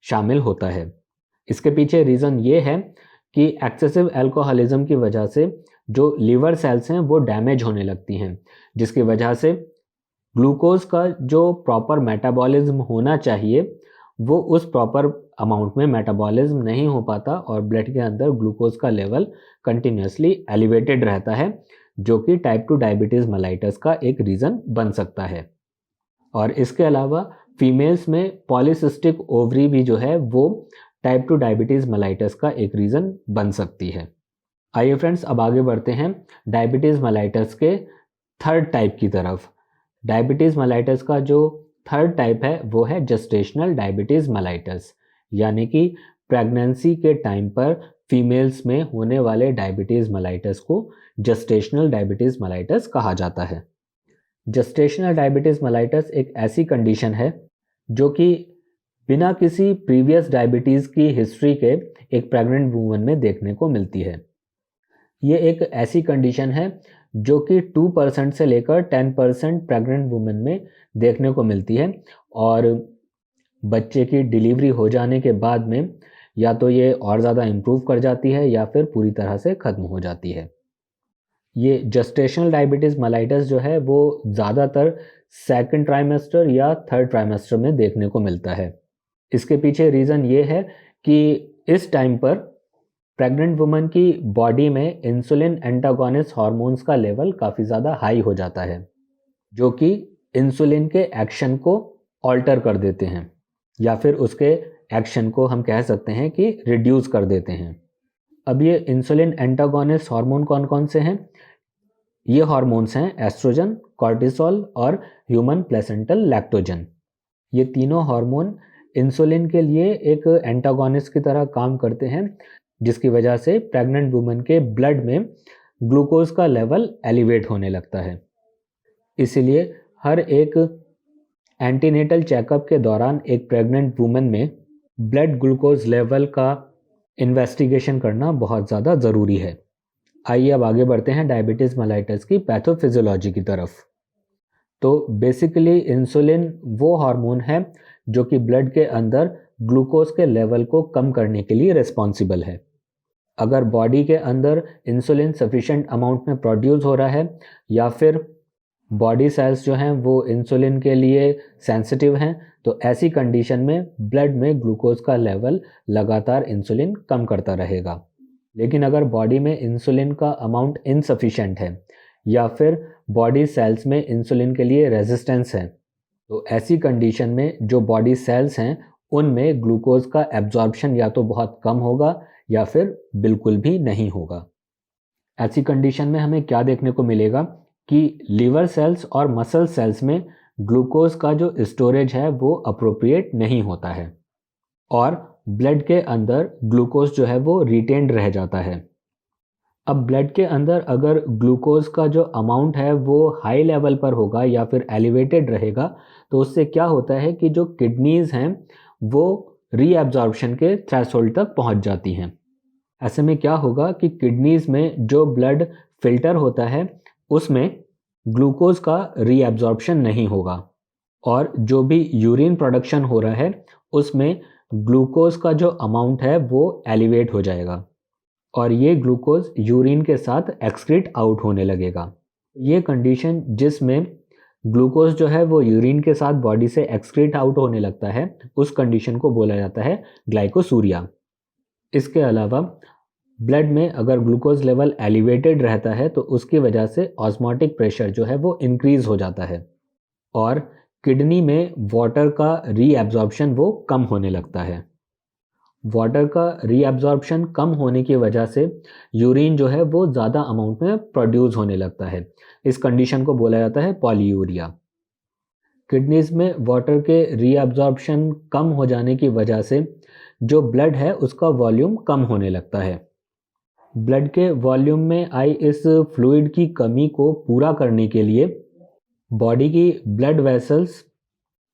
शामिल होता है। इसके पीछे रीज़न ये है कि एक्सेसिव अल्कोहलिज्म की वजह से जो लीवर सेल्स हैं वो डैमेज होने लगती हैं, जिसकी वजह से ग्लूकोज का जो प्रॉपर मेटाबॉलिज्म होना चाहिए वो उस प्रॉपर अमाउंट में मेटाबॉलिज्म नहीं हो पाता और ब्लड के अंदर ग्लूकोज का लेवल कंटिन्यूसली एलिवेटेड रहता है, जो कि टाइप 2 डायबिटीज़ मेलाइटस का एक रीज़न बन सकता है। और इसके अलावा फीमेल्स में पॉलीसिस्टिक ओवरी भी जो है वो टाइप 2 डायबिटीज़ मेलाइटस का एक रीज़न बन सकती है। आइए फ्रेंड्स, अब आगे बढ़ते हैं डायबिटीज़ मेलाइटस के थर्ड टाइप की तरफ। डायबिटीज़ मेलाइटस का जो थर्ड टाइप है वो है जेस्टेशनल डायबिटीज़ मेलाइटस, यानी कि प्रेगनेंसी के टाइम पर फीमेल्स में होने वाले डायबिटीज़ मेलाइटस को जेस्टेशनल डायबिटीज़ मेलाइटस कहा जाता है। जेस्टेशनल डायबिटीज़ मेलाइटस एक ऐसी कंडीशन है जो कि बिना किसी प्रीवियस डायबिटीज़ की हिस्ट्री के एक प्रेग्नेंट वूमन में देखने को मिलती है। ये एक ऐसी कंडीशन है जो कि 2% से लेकर 10% प्रेग्नेंट वुमेन में देखने को मिलती है और बच्चे की डिलीवरी हो जाने के बाद में या तो ये और ज़्यादा इम्प्रूव कर जाती है या फिर पूरी तरह से ख़त्म हो जाती है। ये जेस्टेशनल डायबिटीज़ मेलाइटस जो है वो ज़्यादातर सेकंड ट्राइमेस्टर या थर्ड ट्राइमेस्टर में देखने को मिलता है। इसके पीछे रीज़न ये है कि इस टाइम पर प्रेग्नेंट वुमन की बॉडी में इंसुलिन एंटागोनिस्ट हार्मोन्स का लेवल काफ़ी ज़्यादा हाई हो जाता है, जो कि इंसुलिन के एक्शन को ऑल्टर कर देते हैं या फिर उसके एक्शन को हम कह सकते हैं कि रिड्यूस कर देते हैं। अब ये इंसुलिन एंटागोनिस्ट हार्मोन कौन कौन से हैं? ये हार्मोन्स हैं एस्ट्रोजन, कॉर्टिसोल और ह्यूमन प्लेसेंटल लैक्टोजन। ये तीनों हार्मोन इंसुलिन के लिए एक एंटागोनिस्ट की तरह काम करते हैं, जिसकी वजह से प्रेग्नेंट वुमन के ब्लड में ग्लूकोज का लेवल एलिवेट होने लगता है। इसीलिए हर एक एंटीनेटल चेकअप के दौरान एक प्रेग्नेंट वुमन में ब्लड ग्लूकोज लेवल का इन्वेस्टिगेशन करना बहुत ज़्यादा ज़रूरी है। आइए अब आगे बढ़ते हैं डायबिटीज़ मेलाइटस की पैथोफिजियोलॉजी की तरफ। तो बेसिकली इंसुलिन वो हार्मोन है जो कि ब्लड के अंदर ग्लूकोज के लेवल को कम करने के लिए रिस्पॉन्सिबल है। अगर बॉडी के अंदर इंसुलिन सफिशेंट अमाउंट में प्रोड्यूस हो रहा है या फिर बॉडी सेल्स जो हैं वो इंसुलिन के लिए सेंसिटिव हैं, तो ऐसी कंडीशन में ब्लड में ग्लूकोज का लेवल लगातार इंसुलिन कम करता रहेगा। लेकिन अगर बॉडी में इंसुलिन का अमाउंट इनसफिशेंट है या फिर बॉडी सेल्स में इंसुलिन के लिए रेजिस्टेंस है, तो ऐसी कंडीशन में जो बॉडी सेल्स हैं उनमें ग्लूकोज का एब्जॉर्प्शन या तो बहुत कम होगा या फिर बिल्कुल भी नहीं होगा। ऐसी कंडीशन में हमें क्या देखने को मिलेगा कि लीवर सेल्स और मसल सेल्स में ग्लूकोज का जो स्टोरेज है वो अप्रोप्रिएट नहीं होता है और ब्लड के अंदर ग्लूकोज जो है वो रिटेन्ड रह जाता है। अब ब्लड के अंदर अगर ग्लूकोज का जो अमाउंट है वो हाई लेवल पर होगा या फिर एलिवेटेड रहेगा, तो उससे क्या होता है कि जो किडनीज हैं वो रीअब्जॉर्प्शन के थ्रेशोल्ड तक पहुंच जाती हैं। ऐसे में क्या होगा कि किडनीज में जो ब्लड फिल्टर होता है उसमें ग्लूकोज का रीअब्जॉर्प्शन नहीं होगा और जो भी यूरिन प्रोडक्शन हो रहा है उसमें ग्लूकोज का जो अमाउंट है वो एलिवेट हो जाएगा और ये ग्लूकोज यूरिन के साथ एक्सक्रीट आउट होने लगेगा। ये कंडीशन जिसमें ग्लूकोज जो है वो यूरिन के साथ बॉडी से एक्सक्रीट आउट होने लगता है, उस कंडीशन को बोला जाता है ग्लाइकोसूरिया। इसके अलावा ब्लड में अगर ग्लूकोज लेवल एलिवेटेड रहता है तो उसकी वजह से ऑस्मोटिक प्रेशर जो है वो इंक्रीज हो जाता है और किडनी में वाटर का रीअब्जॉर्प्शन वो कम होने लगता है। वाटर का रीअब्जॉर्प्शन कम होने की वजह से यूरिन जो है वो ज़्यादा अमाउंट में प्रोड्यूस होने लगता है। इस कंडीशन को बोला जाता है पॉलीयूरिया। किडनीज में वाटर के रीअब्जॉर्प्शन कम हो जाने की वजह से जो ब्लड है उसका वॉल्यूम कम होने लगता है। ब्लड के वॉल्यूम में आई इस फ्लूइड की कमी को पूरा करने के लिए बॉडी की ब्लड वेसल्स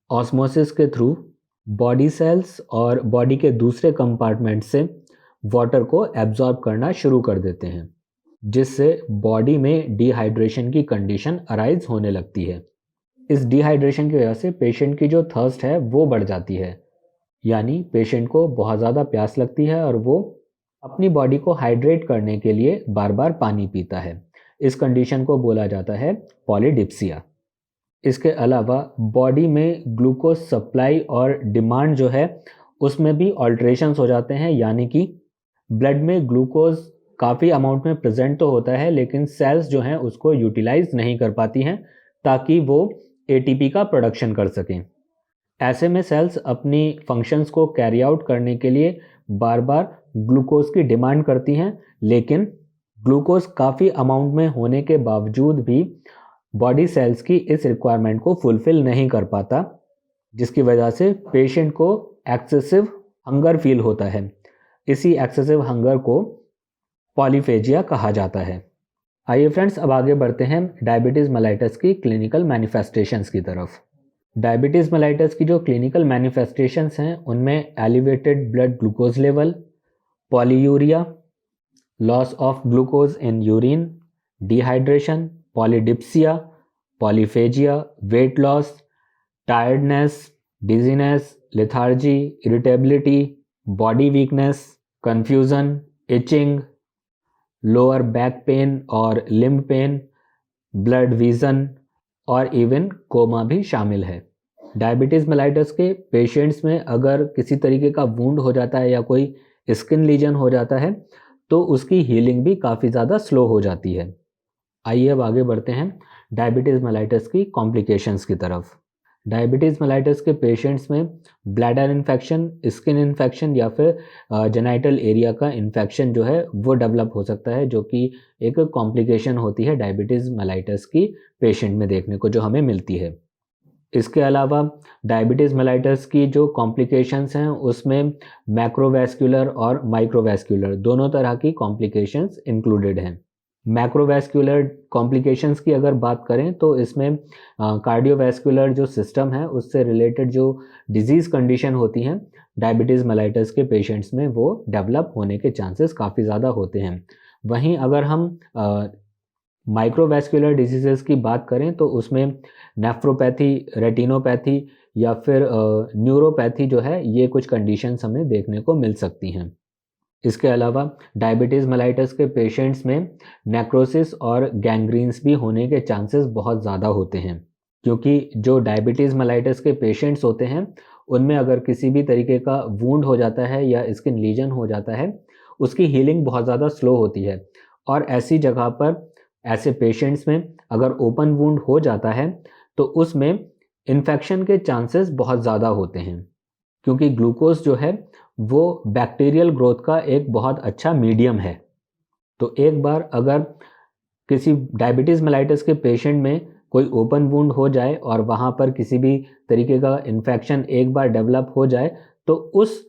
ऑस्मोसिस के थ्रू बॉडी सेल्स और बॉडी के दूसरे कंपार्टमेंट से वाटर को एब्जॉर्ब करना शुरू कर देते हैं, जिससे बॉडी में डिहाइड्रेशन की कंडीशन अराइज होने लगती है। इस डिहाइड्रेशन की वजह से पेशेंट की जो थर्स्ट है वो बढ़ जाती है, यानी पेशेंट को बहुत ज़्यादा प्यास लगती है और वो अपनी बॉडी को हाइड्रेट करने के लिए बार बार पानी पीता है। इस कंडीशन को बोला जाता है पॉलीडिप्सिया। इसके अलावा बॉडी में ग्लूकोज सप्लाई और डिमांड जो है उसमें भी ऑल्ट्रेशंस हो जाते हैं, यानी कि ब्लड में ग्लूकोज काफ़ी अमाउंट में प्रेजेंट तो होता है लेकिन सेल्स जो हैं उसको यूटिलाइज नहीं कर पाती हैं ताकि वो एटीपी का प्रोडक्शन कर सकें। ऐसे में सेल्स अपनी फंक्शंस को कैरी आउट करने के लिए बार बार ग्लूकोज की डिमांड करती हैं, लेकिन ग्लूकोज काफ़ी अमाउंट में होने के बावजूद भी बॉडी सेल्स की इस रिक्वायरमेंट को फुलफिल नहीं कर पाता, जिसकी वजह से पेशेंट को एक्सेसिव हंगर फील होता है। इसी एक्सेसिव हंगर को पॉलीफेजिया कहा जाता है। आइए फ्रेंड्स अब आगे बढ़ते हैं डायबिटीज़ मेलाइटस की क्लिनिकल मैनिफेस्टेशंस की तरफ। डायबिटीज़ मेलाइटस की जो क्लिनिकल मैनिफेस्टेशंस हैं उनमें elevated blood glucose level, polyuria, loss of glucose in urine, dehydration, polydipsia, polyphagia, weight loss, tiredness, dizziness, lethargy, irritability, body weakness, confusion, itching, lower back pain और लिम्ब पेन, ब्लड विजन और इवन कोमा भी शामिल है। डायबिटीज़ मेलाइटस के पेशेंट्स में अगर किसी तरीके का वुंड हो जाता है या कोई स्किन लीजन हो जाता है तो उसकी हीलिंग भी काफ़ी ज़्यादा स्लो हो जाती है। आइए अब आगे बढ़ते हैं डायबिटीज़ मेलाइटस की कॉम्प्लिकेशंस की तरफ। डायबिटीज़ मेलाइटस के पेशेंट्स में ब्लैडर इन्फेक्शन, स्किन इन्फेक्शन या फिर जेनाइटल एरिया का इन्फेक्शन जो है वो डेवलप हो सकता है, जो कि एक कॉम्प्लिकेशन होती है डायबिटीज़ मेलाइटस की पेशेंट में देखने को जो हमें मिलती है। इसके अलावा डायबिटीज़ मेलाइटस की जो कॉम्प्लिकेशंस हैं उसमें मैक्रोवैस्कुलर और माइक्रोवैस्कुलर दोनों तरह की कॉम्प्लिकेशंस इंक्लूडेड हैं। मैक्रोवैस्कुलर कॉम्प्लिकेशंस की अगर बात करें तो इसमें कार्डियोवैस्कुलर जो सिस्टम है उससे रिलेटेड जो डिजीज़ कंडीशन होती हैं डायबिटीज़ मेलाइटस के पेशेंट्स में वो डेवलप होने के चांसेस काफ़ी ज़्यादा होते हैं। वहीं अगर हम माइक्रोवैस्कुलर डिजीज़ेस की बात करें तो उसमें नेफ्रोपैथी, रेटिनोपैथी या फिर न्यूरोपैथी जो है ये कुछ कंडीशंस हमें देखने को मिल सकती हैं। इसके अलावा डायबिटीज़ मेलाइटस के पेशेंट्स में नेक्रोसिस और गैंग्रीन्स भी होने के चांसेस बहुत ज़्यादा होते हैं, क्योंकि जो डायबिटीज़ मेलाइटस के पेशेंट्स होते हैं उनमें अगर किसी भी तरीके का वूंड हो जाता है या स्किन लीजन हो जाता है, उसकी हीलिंग बहुत ज़्यादा स्लो होती है। और ऐसी जगह पर ऐसे पेशेंट्स में अगर ओपन वूंड हो जाता है तो उसमें इन्फेक्शन के चांसेस बहुत ज़्यादा होते हैं, क्योंकि ग्लूकोज जो है वो बैक्टीरियल ग्रोथ का एक बहुत अच्छा मीडियम है। तो एक बार अगर किसी डायबिटीज़ मेलाइटस के पेशेंट में कोई ओपन वुंड हो जाए और वहाँ पर किसी भी तरीके का इन्फेक्शन एक बार डेवलप हो जाए तो उस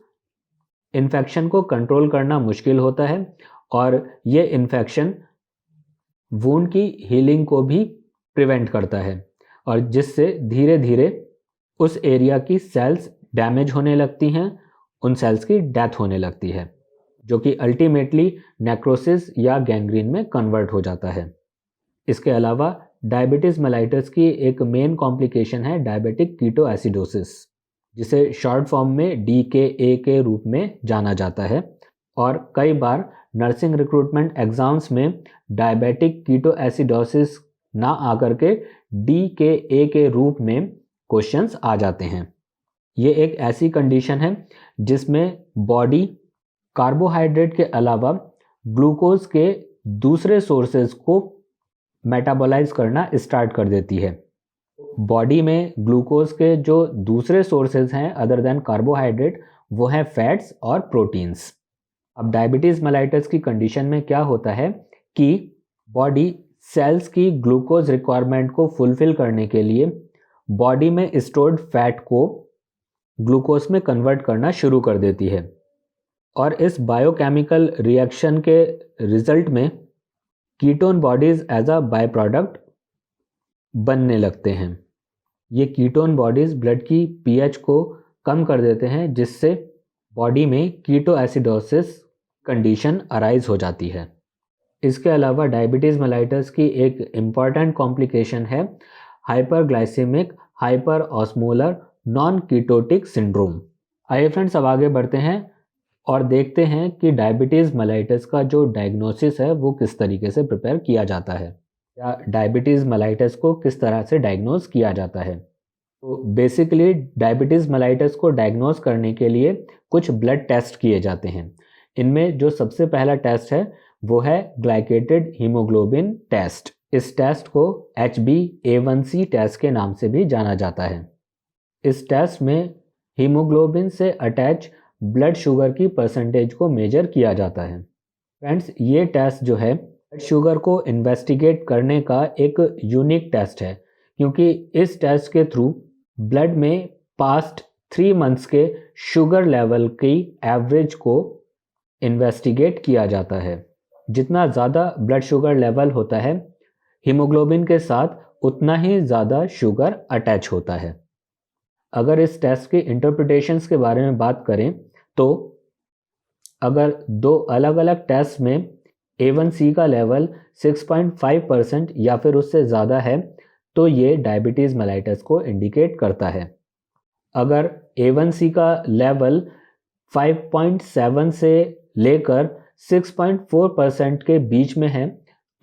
इन्फेक्शन को कंट्रोल करना मुश्किल होता है और ये इन्फेक्शन वुंड की हीलिंग को भी प्रिवेंट करता है और जिससे धीरे धीरे उस एरिया की सेल्स डैमेज होने लगती हैं, उन सेल्स की डेथ होने लगती है, जो कि अल्टीमेटली नेक्रोसिस या गैंग्रीन में कन्वर्ट हो जाता है। इसके अलावा डायबिटीज़ मेलाइटस की एक मेन कॉम्प्लिकेशन है डायबिटिक कीटोएसिडोसिस, जिसे शॉर्ट फॉर्म में DKA के रूप में जाना जाता है। और कई बार नर्सिंग रिक्रूटमेंट एग्ज़ाम्स में डायबिटिक कीटोएसिडोसिस ना आकर के DKA के रूप में क्वेश्चंस आ जाते हैं। ये एक ऐसी कंडीशन है जिसमें बॉडी कार्बोहाइड्रेट के अलावा ग्लूकोज के दूसरे सोर्सेज को मेटाबोलाइज करना स्टार्ट कर देती है। बॉडी में ग्लूकोज के जो दूसरे सोर्सेज हैं अदर देन कार्बोहाइड्रेट वो हैं फैट्स और प्रोटीन्स। अब डायबिटीज़ मेलाइटस की कंडीशन में क्या होता है कि बॉडी सेल्स की ग्लूकोज रिक्वायरमेंट को फुलफिल करने के लिए बॉडी में स्टोर्ड फैट को ग्लूकोज में कन्वर्ट करना शुरू कर देती है और इस बायोकेमिकल रिएक्शन के रिजल्ट में ketone bodies as a by product बनने लगते हैं। ये कीटोन बॉडीज़ ब्लड की pH को कम कर देते हैं, जिससे बॉडी में कीटोएसिडोसिस कंडीशन अराइज हो जाती है। इसके अलावा डायबिटीज़ मेलाइटस की एक इम्पॉर्टेंट कॉम्प्लिकेशन है hyperglycaemic hyper osmolar non ketotic syndrome. आइए फ्रेंड्स अब आगे बढ़ते हैं और देखते हैं कि डायबिटीज़ मेलाइटस का जो डायग्नोसिस है वो किस तरीके से प्रिपेयर किया जाता है या डायबिटीज़ मेलाइटस को किस तरह से डायग्नोज किया जाता है। तो बेसिकली डायबिटीज़ मेलाइटस को डायग्नोज करने के लिए कुछ ब्लड टेस्ट किए जाते हैं। इनमें जो सबसे पहला टेस्ट है वो है ग्लाइकेटेड हीमोग्लोबिन टेस्ट। इस टेस्ट को HbA1c टेस्ट के नाम से भी जाना जाता है। इस टेस्ट में हीमोग्लोबिन से अटैच ब्लड शुगर की परसेंटेज को मेजर किया जाता है। फ्रेंड्स, ये टेस्ट जो है ब्लड शुगर को इन्वेस्टिगेट करने का एक यूनिक टेस्ट है, क्योंकि इस टेस्ट के थ्रू ब्लड में पास्ट 3 मंथ्स के शुगर लेवल की एवरेज को इन्वेस्टिगेट किया जाता है। जितना ज़्यादा ब्लड शुगर लेवल होता है हीमोग्लोबिन के साथ उतना ही ज़्यादा शुगर अटैच होता है। अगर इस टेस्ट के इंटरप्रिटेशंस के बारे में बात करें तो अगर दो अलग अलग टेस्ट में A1C का लेवल 6.5% या फिर उससे ज़्यादा है तो ये डायबिटीज़ मेलाइटस को इंडिकेट करता है। अगर A1C का लेवल 5.7 से लेकर 6.4% के बीच में है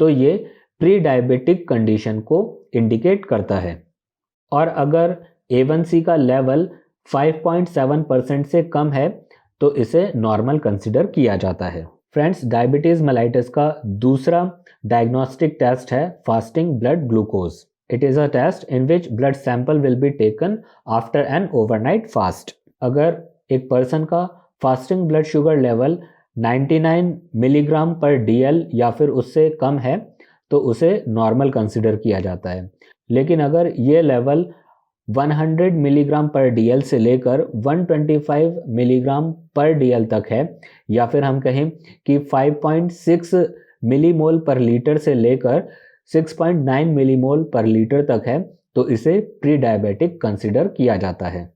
तो ये प्री डायबिटिक कंडीशन को इंडिकेट करता है। और अगर A1C का लेवल 5.7% से कम है तो इसे नॉर्मल कंसिडर किया जाता है। फ्रेंड्स, डायबिटीज़ मेलाइटस का दूसरा डायग्नोस्टिक टेस्ट है fasting blood glucose. It is a test in which blood sample will be taken after an overnight fast. अगर एक पर्सन का fasting blood sugar level 99 milligram पर डीएल या फिर उससे कम है तो उसे नॉर्मल कंसिडर किया जाता है। लेकिन अगर ये लेवल 100 मिलीग्राम पर डीएल से लेकर 125 मिलीग्राम पर डीएल तक है, या फिर हम कहें कि 5.6 मिलीमोल पर लीटर से लेकर 6.9 मिलीमोल पर लीटर तक है, तो इसे प्री डायबिटिक कंसिडर किया जाता है।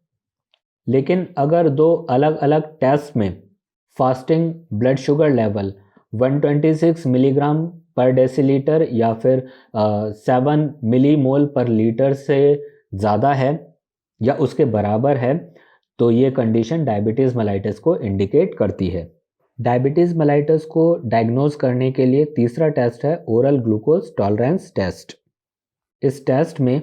लेकिन अगर दो अलग अलग टेस्ट में fasting blood sugar level 126 milligram पर डेसीलीटर या फिर 7 मिलीमोल पर लीटर से ज़्यादा है या उसके बराबर है, तो ये कंडीशन डायबिटीज़ मेलाइटस को इंडिकेट करती है। डायबिटीज़ मेलाइटस को डायग्नोज करने के लिए तीसरा टेस्ट है ओरल ग्लूकोज टॉलरेंस टेस्ट। इस टेस्ट में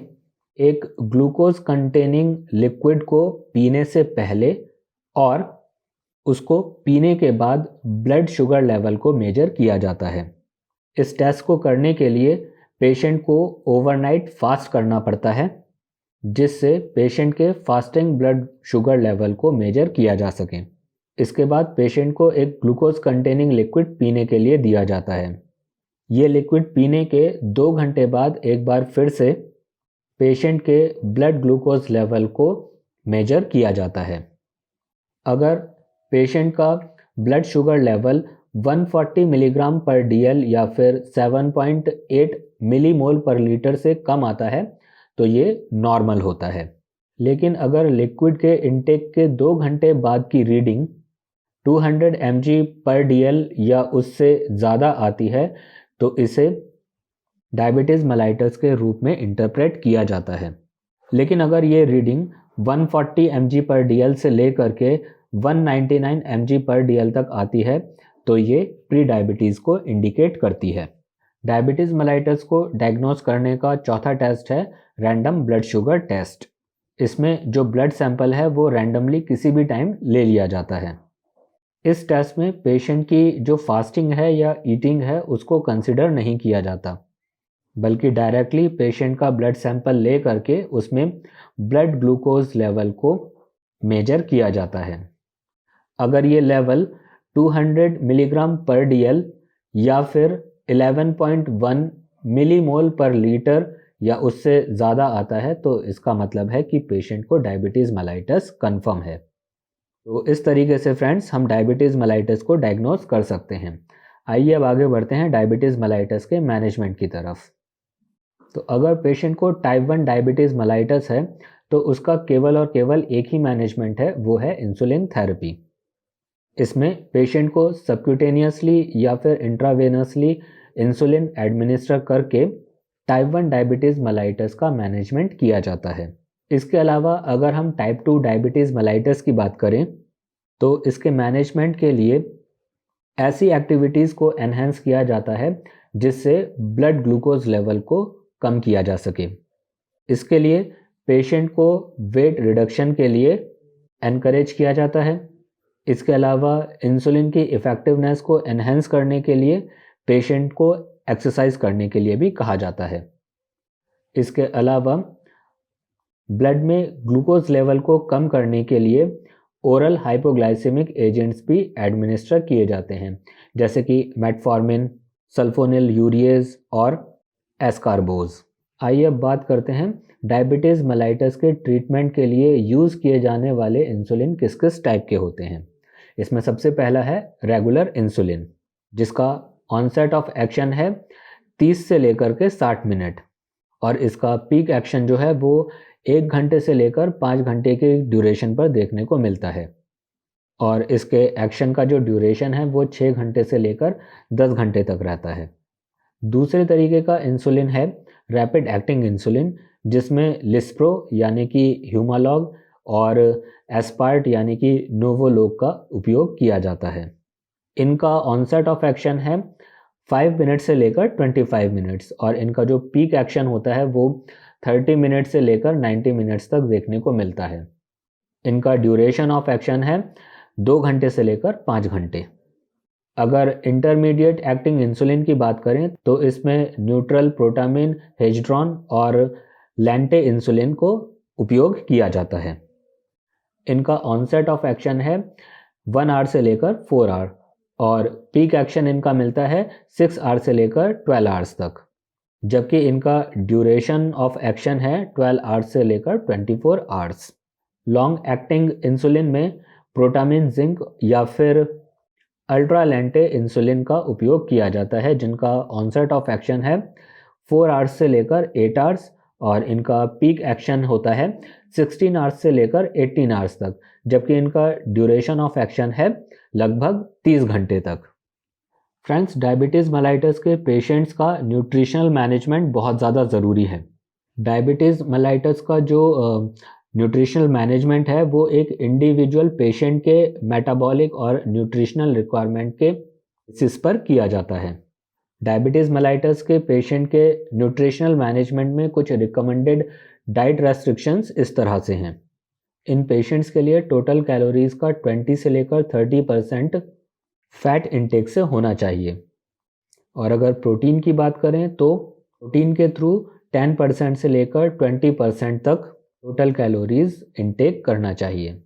एक ग्लूकोज कंटेनिंग लिक्विड को पीने से पहले और उसको पीने के बाद ब्लड शुगर लेवल को मेजर किया जाता है। इस टेस्ट को करने के लिए पेशेंट को ओवरनाइट फास्ट करना पड़ता है, जिससे पेशेंट के फास्टिंग ब्लड शुगर लेवल को मेजर किया जा सके। इसके बाद पेशेंट को एक ग्लूकोज कंटेनिंग लिक्विड पीने के लिए दिया जाता है। ये लिक्विड पीने के 2 घंटे बाद एक बार फिर से पेशेंट के ब्लड ग्लूकोज लेवल को मेजर किया जाता है। अगर पेशेंट का ब्लड शुगर लेवल 140 मिलीग्राम पर डीएल या फिर 7.8 मिलीमोल पर लीटर से कम आता है तो ये नॉर्मल होता है। लेकिन अगर लिक्विड के इनटेक के 2 घंटे बाद की रीडिंग 200 mg पर डीएल या उससे ज़्यादा आती है तो इसे डायबिटीज़ मेलाइटस के रूप में इंटरप्रेट किया जाता है। लेकिन अगर ये रीडिंग 140 mg पर डीएल से लेकर के 199 mg पर डीएल तक आती है तो ये प्री डायबिटीज़ को इंडिकेट करती है। डायबिटीज़ मेलाइटस को डायग्नोज करने का चौथा टेस्ट है रैंडम ब्लड शुगर टेस्ट। इसमें जो ब्लड सैंपल है वो रैंडमली किसी भी टाइम ले लिया जाता है। इस टेस्ट में पेशेंट की जो फास्टिंग है या ईटिंग है उसको कंसिडर नहीं किया जाता, बल्कि डायरेक्टली पेशेंट का ब्लड सैंपल ले करके उसमें ब्लड ग्लूकोज लेवल को मेजर किया जाता है। अगर ये लेवल 200 मिलीग्राम पर डीएल या फिर 11.1 मिलीमोल पर लीटर या उससे ज़्यादा आता है तो इसका मतलब है कि पेशेंट को डायबिटीज़ मेलाइटस कन्फर्म है। तो इस तरीके से फ्रेंड्स हम डायबिटीज़ मेलाइटस को डायग्नोज कर सकते हैं। आइए अब आगे बढ़ते हैं डायबिटीज़ मेलाइटस के मैनेजमेंट की तरफ। तो अगर पेशेंट को टाइप 1 डायबिटीज़ मेलाइटस है तो उसका केवल और केवल एक ही मैनेजमेंट है, वो है इंसुलिन थेरेपी। इसमें पेशेंट को सबक्यूटेनियसली या फिर इंट्रावेनसली इंसुलिन एडमिनिस्टर करके टाइप 1 डायबिटीज़ मेलाइटस का मैनेजमेंट किया जाता है। इसके अलावा अगर हम टाइप 2 डायबिटीज़ मेलाइटस की बात करें तो इसके मैनेजमेंट के लिए ऐसी एक्टिविटीज़ को एनहेंस किया जाता है जिससे ब्लड ग्लूकोज लेवल को कम किया जा सके। इसके लिए पेशेंट को वेट रिडक्शन के लिए एनकरेज किया जाता है। इसके अलावा इंसुलिन की इफ़ेक्टिवनेस को एनहेंस करने के लिए पेशेंट को एक्सरसाइज करने के लिए भी कहा जाता है। इसके अलावा ब्लड में ग्लूकोज लेवल को कम करने के लिए ओरल हाइपोग्लाइसेमिक एजेंट्स भी एडमिनिस्टर किए जाते हैं, जैसे कि मेटफॉर्मिन, सल्फोनिल यूरिएज और एस्कार्बोज। आइए अब बात करते हैं डायबिटीज़ मेलाइटस के ट्रीटमेंट के लिए यूज़ किए जाने वाले इंसुलिन किस किस टाइप के होते हैं। इसमें सबसे पहला है रेगुलर इंसुलिन, जिसका ऑनसेट ऑफ एक्शन है 30 से लेकर के 60 मिनट और इसका पीक एक्शन जो है वो 1 घंटे से लेकर 5 घंटे के ड्यूरेशन पर देखने को मिलता है और इसके एक्शन का जो ड्यूरेशन है वो 6 घंटे से लेकर 10 घंटे तक रहता है। दूसरे तरीके का इंसुलिन है रैपिड एक्टिंग इंसुलिन, जिसमें लिस्प्रो यानी कि ह्यूमालॉग और एस्पार्ट यानी कि नोवोलोग का उपयोग किया जाता है। इनका ऑनसेट ऑफ एक्शन है 5 मिनट से लेकर 25 मिनट्स और इनका जो पीक एक्शन होता है वो 30 मिनट से लेकर 90 मिनट्स तक देखने को मिलता है। इनका ड्यूरेशन ऑफ एक्शन है 2 घंटे से लेकर 5 घंटे। अगर इंटरमीडिएट एक्टिंग इंसुलिन की बात करें तो इसमें न्यूट्रल, प्रोटामिन, हेजड्रॉन और लैंटे इंसुलिन को उपयोग किया जाता है। इनका ऑनसेट ऑफ एक्शन है 1 आवर से लेकर 4 आवर और पीक एक्शन इनका मिलता है 6 आवर से लेकर 12 आवर्स तक, जबकि इनका ड्यूरेशन ऑफ एक्शन है 12 आवर्स से लेकर 24 आवर्स। लॉन्ग एक्टिंग इंसुलिन में प्रोटामिन, जिंक या फिर अल्ट्रा लेंटे इंसुलिन का उपयोग किया जाता है, जिनका ऑनसेट ऑफ एक्शन है 4 आवर्स से लेकर 8 आवर्स और इनका पीक एक्शन होता है 16 आवर्स से लेकर 18 आवर्स तक, जबकि इनका ड्यूरेशन ऑफ एक्शन है लगभग 30 घंटे तक। फ्रेंड्स, डायबिटीज़ मेलाइटस के पेशेंट्स का न्यूट्रिशनल मैनेजमेंट बहुत ज़्यादा ज़रूरी है। डायबिटीज़ मेलाइटस का जो न्यूट्रिशनल मैनेजमेंट है वो एक इंडिविजुअल पेशेंट के मेटाबॉलिक और न्यूट्रिशनल रिक्वायरमेंट के बेसिस पर किया जाता है। डायबिटीज़ मेलाइटस के पेशेंट के न्यूट्रिशनल मैनेजमेंट में कुछ रिकमेंडेड डाइट रेस्ट्रिक्शंस इस तरह से हैं। इन पेशेंट्स के लिए टोटल कैलोरीज का 20 से लेकर 30% फैट इंटेक से होना चाहिए, और अगर प्रोटीन की बात करें तो प्रोटीन के थ्रू 10% से लेकर 20% तक टोटल कैलोरीज इंटेक करना चाहिए।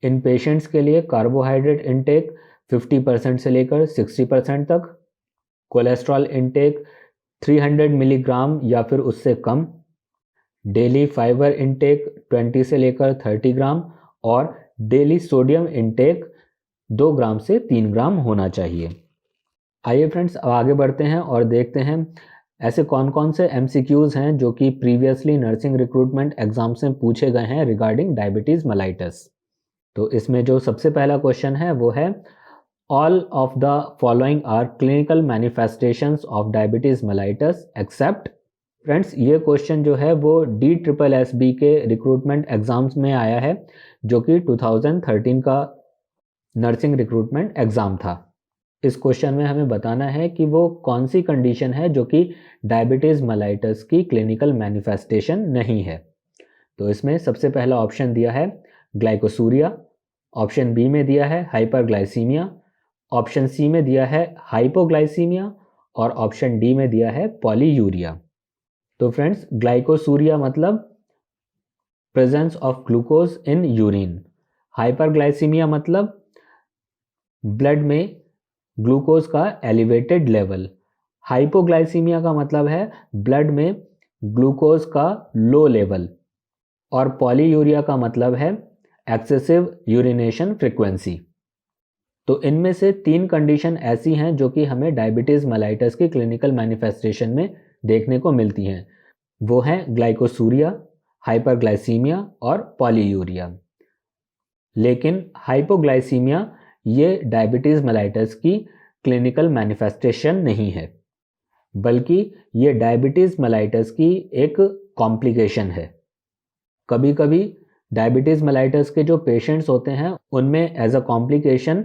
इन पेशेंट्स के लिए कार्बोहाइड्रेट इंटेक 50% से लेकर 60% तक, कोलेस्ट्रॉल इंटेक 300 मिलीग्राम या फिर उससे कम, डेली फाइबर इंटेक 20 से लेकर 30 ग्राम और डेली सोडियम इंटेक 2 ग्राम से 3 ग्राम होना चाहिए। आइए फ्रेंड्स, अब आगे बढ़ते हैं और देखते हैं ऐसे कौन कौन से MCQs हैं जो कि प्रीवियसली नर्सिंग रिक्रूटमेंट एग्जाम से पूछे गए हैं रिगार्डिंग डायबिटीज़ मेलाइटस। तो इसमें जो सबसे पहला क्वेश्चन है वो है, all of the following are clinical manifestations of diabetes mellitus except. Friends, ये क्वेश्चन जो है वो DSSB के रिक्रूटमेंट एग्जाम्स में आया है, जो कि 2013 का नर्सिंग रिक्रूटमेंट एग्ज़ाम था। इस क्वेश्चन में हमें बताना है कि वो कौन सी कंडीशन है जो कि डायबिटीज़ मेलाइटस की क्लिनिकल मैनिफेस्टेशन नहीं है। तो इसमें सबसे पहला ऑप्शन दिया है ग्लाइकोसूरिया, ऑप्शन बी में दिया है हाइपरग्लाइसीमिया, ऑप्शन सी में दिया है हाइपोग्लाइसीमिया और ऑप्शन डी में दिया है पॉलीयूरिया। तो फ्रेंड्स, ग्लाइकोसूरिया मतलब presence of glucose in urine, hyperglycaemia मतलब ब्लड में ग्लूकोज का एलिवेटेड लेवल, हाइपोग्लाइसीमिया का मतलब है ब्लड में ग्लूकोज का लो लेवल और पॉलीयूरिया का मतलब है एक्सेसिव यूरिनेशन फ्रीक्वेंसी। तो इनमें से 3 कंडीशन ऐसी हैं जो कि हमें डायबिटीज़ मेलाइटस की क्लिनिकल मैनिफेस्टेशन में देखने को मिलती हैं। वो हैं ग्लाइकोसूरिया, हाइपरग्लाइसीमिया और पॉलीयूरिया। लेकिन हाइपोग्लाइसीमिया ये डायबिटीज़ मेलाइटस की क्लिनिकल मैनिफेस्टेशन नहीं है, बल्कि ये डायबिटीज़ मेलाइटस की एक कॉम्प्लिकेशन है। कभी कभी डायबिटीज़ मेलाइटस के जो पेशेंट्स होते हैं उनमें एज अ कॉम्प्लिकेशन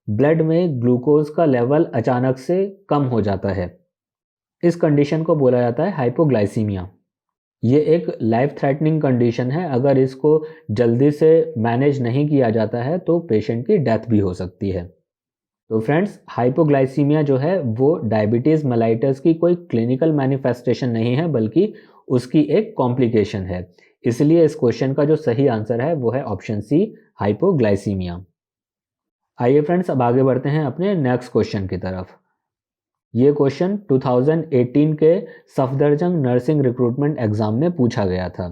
ब्लड में ग्लूकोज का लेवल अचानक से कम हो जाता है। इस कंडीशन को बोला जाता है हाइपोग्लाइसीमिया। ये एक लाइफ थ्रेटनिंग कंडीशन है, अगर इसको जल्दी से मैनेज नहीं किया जाता है तो पेशेंट की डेथ भी हो सकती है। तो फ्रेंड्स, हाइपोग्लाइसीमिया जो है वो डायबिटीज़ मेलाइटस की कोई क्लिनिकल मैनिफेस्टेशन नहीं है, बल्कि उसकी एक कॉम्प्लिकेशन है। इसलिए इस क्वेश्चन का जो सही आंसर है वो है ऑप्शन सी, हाइपोग्लाइसीमिया। आइए फ्रेंड्स, अब आगे बढ़ते हैं अपने नेक्स्ट क्वेश्चन की तरफ। ये क्वेश्चन 2018 के सफदरजंग नर्सिंग रिक्रूटमेंट एग्जाम में पूछा गया था।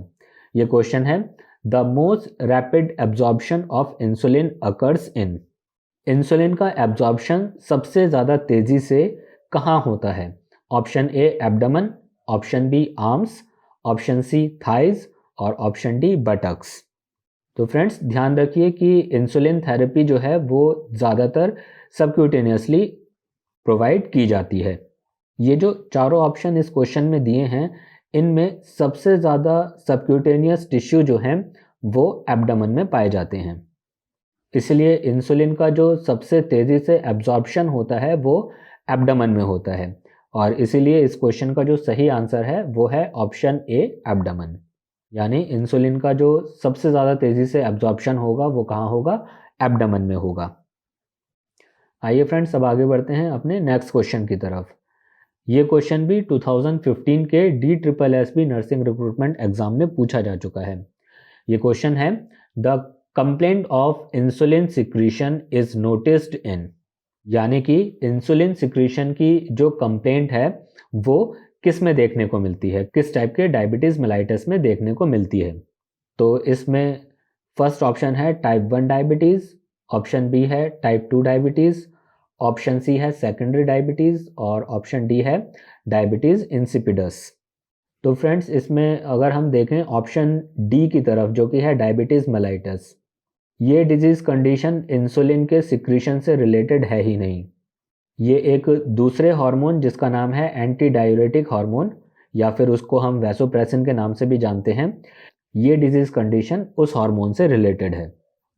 ये क्वेश्चन है, the most rapid absorption of insulin occurs in. Insulin का एब्जॉर्प्शन सबसे ज़्यादा तेज़ी से कहाँ होता है? Option A abdomen, option B arms, option C thighs और ऑप्शन डी बटक्स। तो फ्रेंड्स, ध्यान रखिए कि इंसुलिन थेरेपी जो है वो ज़्यादातर सबक्यूटेनियसली प्रोवाइड की जाती है। ये जो चारों ऑप्शन इस क्वेश्चन में दिए हैं, इनमें सबसे ज़्यादा सबक्यूटेनियस टिश्यू जो हैं वो एब्डमन में पाए जाते हैं। इसलिए इंसुलिन का जो सबसे तेज़ी से एब्जॉर्प्शन होता है वो एब्डमन में होता है, और इसीलिए इस क्वेश्चन का जो सही आंसर है वो है ऑप्शन ए, एब्डमन। यानी इंसुलिन का जो सबसे ज़्यादा तेज़ी से एब्जॉर्प्शन होगा वो कहाँ होगा? एब्डमन में होगा। आइए फ्रेंड्स, अब आगे बढ़ते हैं अपने नेक्स्ट क्वेश्चन की तरफ। ये क्वेश्चन भी 2015 के DSSB नर्सिंग रिक्रूटमेंट एग्जाम में पूछा जा चुका है। ये क्वेश्चन है, the complaint of insulin secretion is noticed in, यानी कि इंसुलिन सिक्रीशन की जो कंप्लेंट है वो किस में देखने को मिलती है, किस टाइप के डायबिटीज मेलाइटस में देखने को मिलती है। तो इसमें फर्स्ट ऑप्शन है टाइप 1 डायबिटीज़, ऑप्शन बी है टाइप 2 डायबिटीज़, ऑप्शन सी है सेकेंडरी डायबिटीज़ और ऑप्शन डी है डायबिटीज़ इंसिपिडस। तो फ्रेंड्स, इसमें अगर हम देखें ऑप्शन डी की तरफ जो कि है डायबिटीज़ मेलाइटस, ये डिजीज़ कंडीशन इंसुलिन के सिक्रीशन से रिलेटेड है ही नहीं। ये एक दूसरे हार्मोन जिसका नाम है एंटी डायूरेटिक हार्मोन, या फिर उसको हम वैसोप्रेसिन के नाम से भी जानते हैं, ये डिजीज़ कंडीशन उस हार्मोन से रिलेटेड है।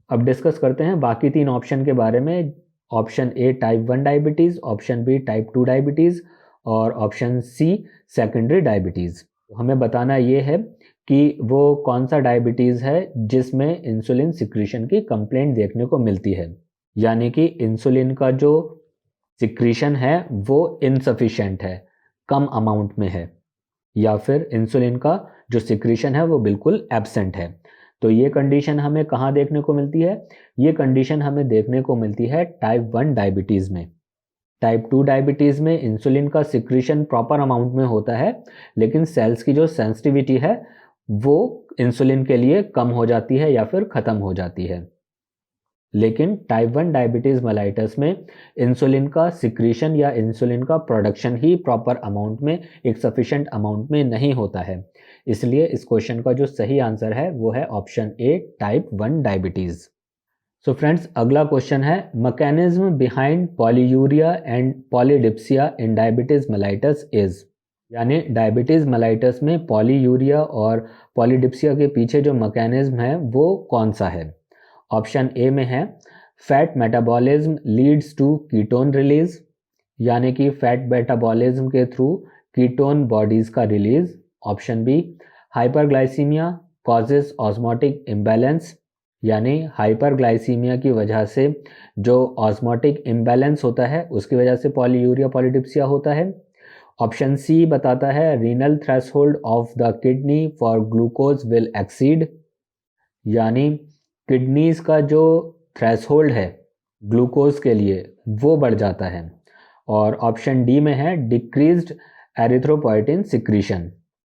अब डिस्कस करते हैं बाकी 3 ऑप्शन के बारे में। Option A type 1 diabetes, option B type 2 diabetes और ऑप्शन सी सेकेंडरी डायबिटीज़। हमें बताना ये है कि वो कौन सा डायबिटीज़ है जिसमें इंसुलिन सिक्रीशन की कंप्लेंट देखने को मिलती है, यानी कि इंसुलिन का जो सिक्रीशन है वो इनसफिशिएंट है, कम अमाउंट में है, या फिर इंसुलिन का जो सिक्रीशन है वो बिल्कुल एब्सेंट है। तो ये कंडीशन हमें कहाँ देखने को मिलती है? ये कंडीशन हमें देखने को मिलती है टाइप 1 डायबिटीज़ में। टाइप 2 डायबिटीज़ में इंसुलिन का सिक्रीशन प्रॉपर अमाउंट में होता है, लेकिन सेल्स की जो सेंसिटिविटी है वो इंसुलिन के लिए कम हो जाती है या फिर ख़त्म हो जाती है। लेकिन टाइप 1 डायबिटीज़ मेलाइटस में इंसुलिन का सिक्रीशन या इंसुलिन का प्रोडक्शन ही प्रॉपर अमाउंट में, एक सफिशिएंट अमाउंट में नहीं होता है। इसलिए इस क्वेश्चन का जो सही आंसर है वो है option A type 1 diabetes. So friends, अगला क्वेश्चन है, mechanism behind polyuria and polydipsia in diabetes mellitus is, यानी डायबिटीज़ मेलाइटस में पॉलीयूरिया और पॉलीडिप्सिया के पीछे जो मैकेनिज्म है वो कौन सा है? ऑप्शन ए में है fat metabolism leads to ketone release, यानी कि फैट मेटाबॉलिज्म के थ्रू कीटोन बॉडीज का release. Option B hyperglycaemia causes osmotic imbalance, यानी हाइपरग्लाइसीमिया की वजह से जो ऑस्मोटिक इम्बैलेंस होता है उसकी वजह से पॉलीयूरिया पॉलीडिप्सिया होता है। ऑप्शन सी बताता है renal threshold of the kidney for glucose will exceed, यानी किडनीज का जो थ्रेशोल्ड है ग्लूकोज के लिए वो बढ़ जाता है। और ऑप्शन डी में है डिक्रीज्ड एरिथ्रोपोइटिन सिक्रीशन,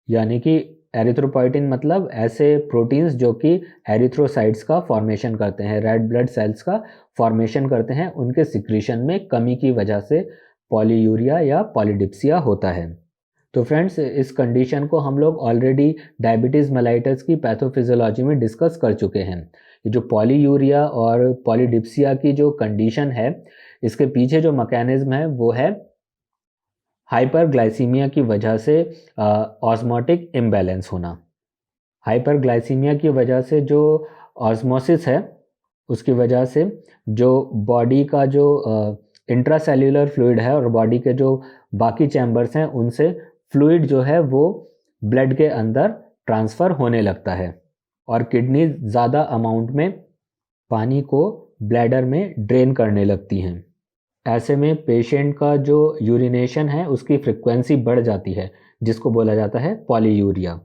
यानी कि एरिथ्रोपोइटिन मतलब ऐसे प्रोटीन्स जो कि एरिथ्रोसाइट्स का फॉर्मेशन करते हैं, रेड ब्लड सेल्स का फॉर्मेशन करते हैं, उनके सिक्रीशन में कमी की वजह से पॉलीयूरिया या पॉलीडिप्सिया होता है। तो फ्रेंड्स, इस कंडीशन को हम लोग ऑलरेडी डायबिटीज़ मेलाइटस की पैथोफिजियोलॉजी में डिस्कस कर चुके हैं। ये जो पॉलीयूरिया और पॉलीडिप्सिया की जो कंडीशन है, इसके पीछे जो मैकेनिज्म है वो है हाइपरग्लाइसीमिया की वजह से ऑस्मोटिक इम्बैलेंस होना। हाइपरग्लाइसीमिया की वजह से जो ऑस्मोसिस है उसकी वजह से जो बॉडी का जो इंट्रासेल्यूलर फ्लूइड है और बॉडी के जो बाकी चैम्बर्स हैं उनसे फ्लूइड जो है वो ब्लड के अंदर ट्रांसफ़र होने लगता है और किडनी ज़्यादा अमाउंट में पानी को ब्लैडर में ड्रेन करने लगती हैं। ऐसे में पेशेंट का जो यूरिनेशन है उसकी फ्रिक्वेंसी बढ़ जाती है, जिसको बोला जाता है पॉलीयूरिया।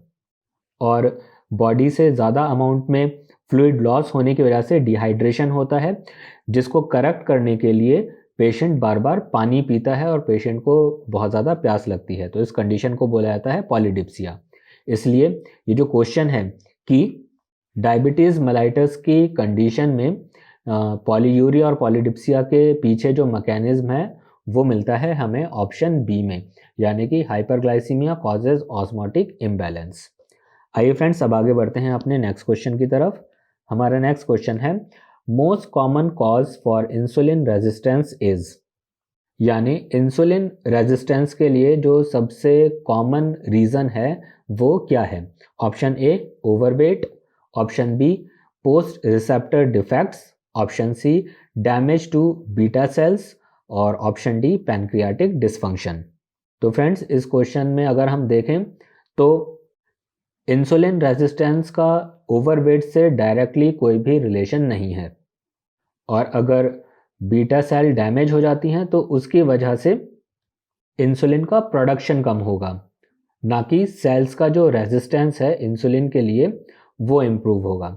और बॉडी से ज़्यादा अमाउंट में फ्लूइड लॉस होने की वजह से डिहाइड्रेशन होता है, जिसको करेक्ट करने के लिए पेशेंट बार बार पानी पीता है और पेशेंट को बहुत ज़्यादा प्यास लगती है। तो इस कंडीशन को बोला जाता है पॉलीडिप्सिया। इसलिए ये जो क्वेश्चन है कि डायबिटीज़ मेलाइटस की कंडीशन में पॉलीयूरिया और पॉलीडिप्सिया के पीछे जो मैकेनिज्म है वो मिलता है हमें ऑप्शन बी में, यानी कि हाइपरग्लाइसीमिया कॉजेज ऑस्मोटिक इम्बैलेंस। आइए फ्रेंड्स, अब आगे बढ़ते हैं अपने नेक्स्ट क्वेश्चन की तरफ। हमारा नेक्स्ट क्वेश्चन है most common cause for insulin resistance is, यानी इंसुलिन रेजिस्टेंस के लिए जो सबसे कॉमन रीज़न है वो क्या है? Option A overweight, option B post receptor defects, option C damage to beta cells और ऑप्शन डी पैनक्रियाटिक डिसफंक्शन। तो फ्रेंड्स, इस क्वेश्चन में अगर हम देखें तो इंसुलिन रेजिस्टेंस का ओवरवेट से डायरेक्टली कोई भी रिलेशन नहीं है। और अगर बीटा सेल डैमेज हो जाती हैं तो उसकी वजह से इंसुलिन का प्रोडक्शन कम होगा, ना कि सेल्स का जो रेजिस्टेंस है इंसुलिन के लिए वो इम्प्रूव होगा।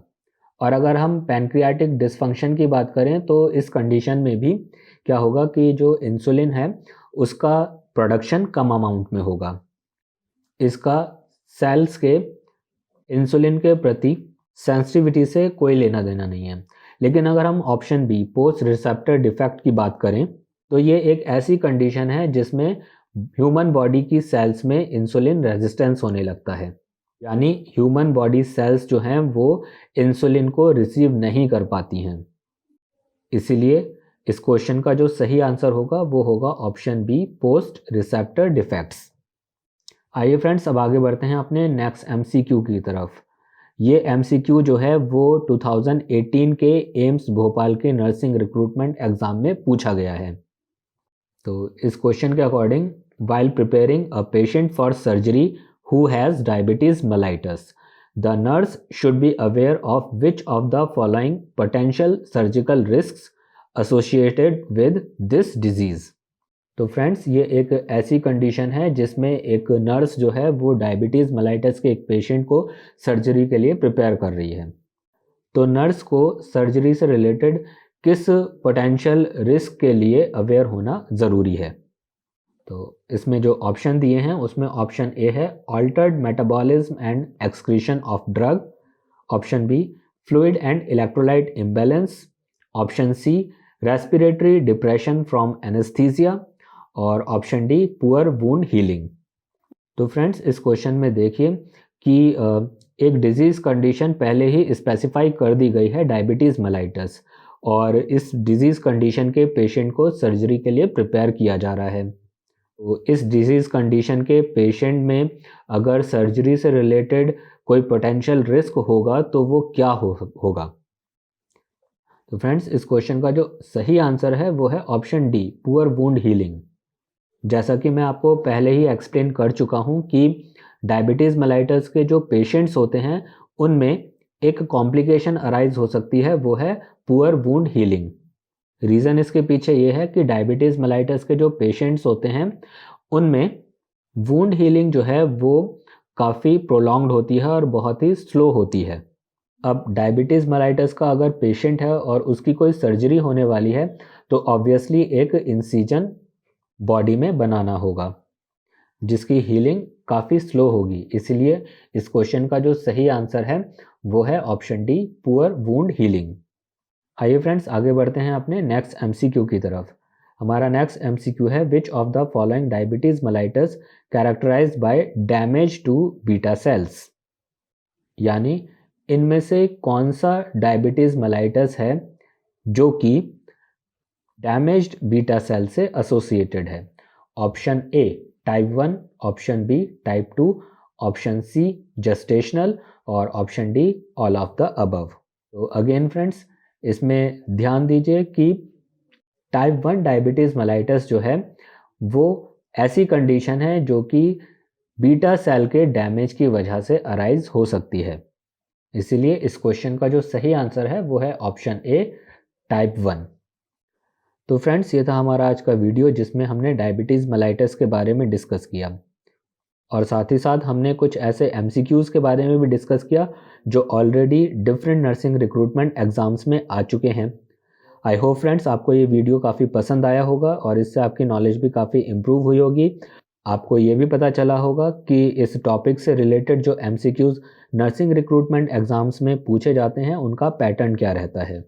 और अगर हम पैनक्रियाटिक डिसफंक्शन की बात करें तो इस कंडीशन में भी क्या होगा कि जो इंसुलिन है उसका प्रोडक्शन कम अमाउंट में होगा। इसका सेल्स के इंसुलिन के प्रति सेंसिटिविटी से कोई लेना देना नहीं है। लेकिन अगर हम option B post receptor defect की बात करें तो ये एक ऐसी कंडीशन है जिसमें ह्यूमन बॉडी की सेल्स में इंसुलिन रेजिस्टेंस होने लगता है, यानी ह्यूमन बॉडी सेल्स जो हैं वो इंसुलिन को रिसीव नहीं कर पाती हैं। इसीलिए इस क्वेश्चन का जो सही आंसर होगा वो होगा option B post receptor defects. आइए फ्रेंड्स अब आगे बढ़ते हैं अपने नेक्स्ट एमसीक्यू की तरफ। ये एमसीक्यू जो है वो 2018 के एम्स भोपाल के नर्सिंग रिक्रूटमेंट एग्जाम में पूछा गया है। तो इस क्वेश्चन के according, while preparing a patient for surgery who has diabetes mellitus, the nurse should be aware of which of the following potential surgical risks associated with this disease. तो फ्रेंड्स ये एक ऐसी कंडीशन है जिसमें एक नर्स जो है वो डायबिटीज़ मेलाइटस के एक पेशेंट को सर्जरी के लिए प्रिपेयर कर रही है। तो नर्स को सर्जरी से रिलेटेड किस पोटेंशियल रिस्क के लिए अवेयर होना ज़रूरी है। तो इसमें जो ऑप्शन दिए हैं उसमें ऑप्शन ए है altered metabolism and excretion of drug, option B fluid and electrolyte imbalance, option C respiratory depression from anaesthesia और option D poor wound healing. तो फ्रेंड्स इस क्वेश्चन में देखिए कि एक डिजीज़ कंडीशन पहले ही स्पेसिफाई कर दी गई है, डायबिटीज़ मेलाइटस, और इस डिजीज़ कंडीशन के पेशेंट को सर्जरी के लिए प्रिपेयर किया जा रहा है। तो इस डिजीज़ कंडीशन के पेशेंट में अगर सर्जरी से रिलेटेड कोई पोटेंशियल रिस्क होगा तो वो क्या होगा। तो फ्रेंड्स इस क्वेश्चन का जो सही आंसर है वो है option D poor wound healing. जैसा कि मैं आपको पहले ही एक्सप्लेन कर चुका हूँ कि डायबिटीज़ मेलाइटस के जो पेशेंट्स होते हैं उनमें एक कॉम्प्लिकेशन अराइज हो सकती है, वो है पुअर वुंड हीलिंग। रीज़न इसके पीछे ये है कि डायबिटीज़ मेलाइटस के जो पेशेंट्स होते हैं उनमें वुंड हीलिंग जो है वो काफ़ी प्रोलॉन्ग्ड होती है और बहुत ही स्लो होती है। अब डायबिटीज़ मेलाइटस का अगर पेशेंट है और उसकी कोई सर्जरी होने वाली है तो ऑब्वियसली एक इंसिजन बॉडी में बनाना होगा जिसकी हीलिंग काफ़ी स्लो होगी। इसीलिए इस क्वेश्चन का जो सही आंसर है वो है option D poor wound healing. आइए फ्रेंड्स आगे बढ़ते हैं अपने नेक्स्ट एमसीक्यू की तरफ। हमारा नेक्स्ट एमसीक्यू है which of the following diabetes mellitus characterised by damage to beta cells, यानी इनमें से कौन सा डायबिटीज़ मेलाइटस है जो कि डैमेज्ड बीटा सेल से एसोसिएटेड है। Option A type 1, option B type 2, option C gestational और option D all of the above. तो अगेन फ्रेंड्स इसमें ध्यान दीजिए कि टाइप 1 डायबिटीज़ मेलाइटस जो है वो ऐसी कंडीशन है जो कि बीटा सेल के डैमेज की वजह से अराइज हो सकती है। इसीलिए इस क्वेश्चन का जो सही आंसर है वो है ऑप्शन ए टाइप 1। तो फ्रेंड्स ये था हमारा आज का वीडियो जिसमें हमने डायबिटीज़ मेलाइटस के बारे में डिस्कस किया और साथ ही साथ हमने कुछ ऐसे एमसीक्यूज़ के बारे में भी डिस्कस किया जो already different nursing recruitment exams में आ चुके हैं। आई होप फ्रेंड्स आपको ये वीडियो काफ़ी पसंद आया होगा और इससे आपकी नॉलेज भी काफ़ी इम्प्रूव हुई होगी। आपको ये भी पता चला होगा कि इस टॉपिक से रिलेटेड जो एमसीक्यूज़ नर्सिंग रिक्रूटमेंट एग्ज़ाम्स में पूछे जाते हैं उनका पैटर्न क्या रहता है।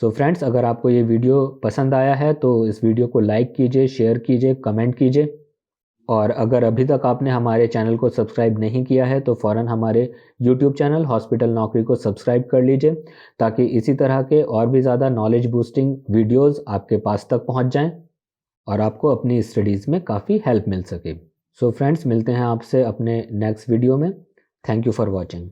सो फ्रेंड्स अगर आपको ये वीडियो पसंद आया है तो इस वीडियो को लाइक कीजिए, शेयर कीजिए, कमेंट कीजिए और अगर अभी तक आपने हमारे चैनल को सब्सक्राइब नहीं किया है तो फ़ौरन हमारे यूट्यूब चैनल हॉस्पिटल नौकरी को सब्सक्राइब कर लीजिए ताकि इसी तरह के और भी ज़्यादा नॉलेज बूस्टिंग वीडियोज़ आपके पास तक पहुँच जाएँ और आपको अपनी स्टडीज़ में काफ़ी हेल्प मिल सके। सो फ्रेंड्स मिलते हैं आपसे अपने नेक्स्ट वीडियो में। Thank you for watching.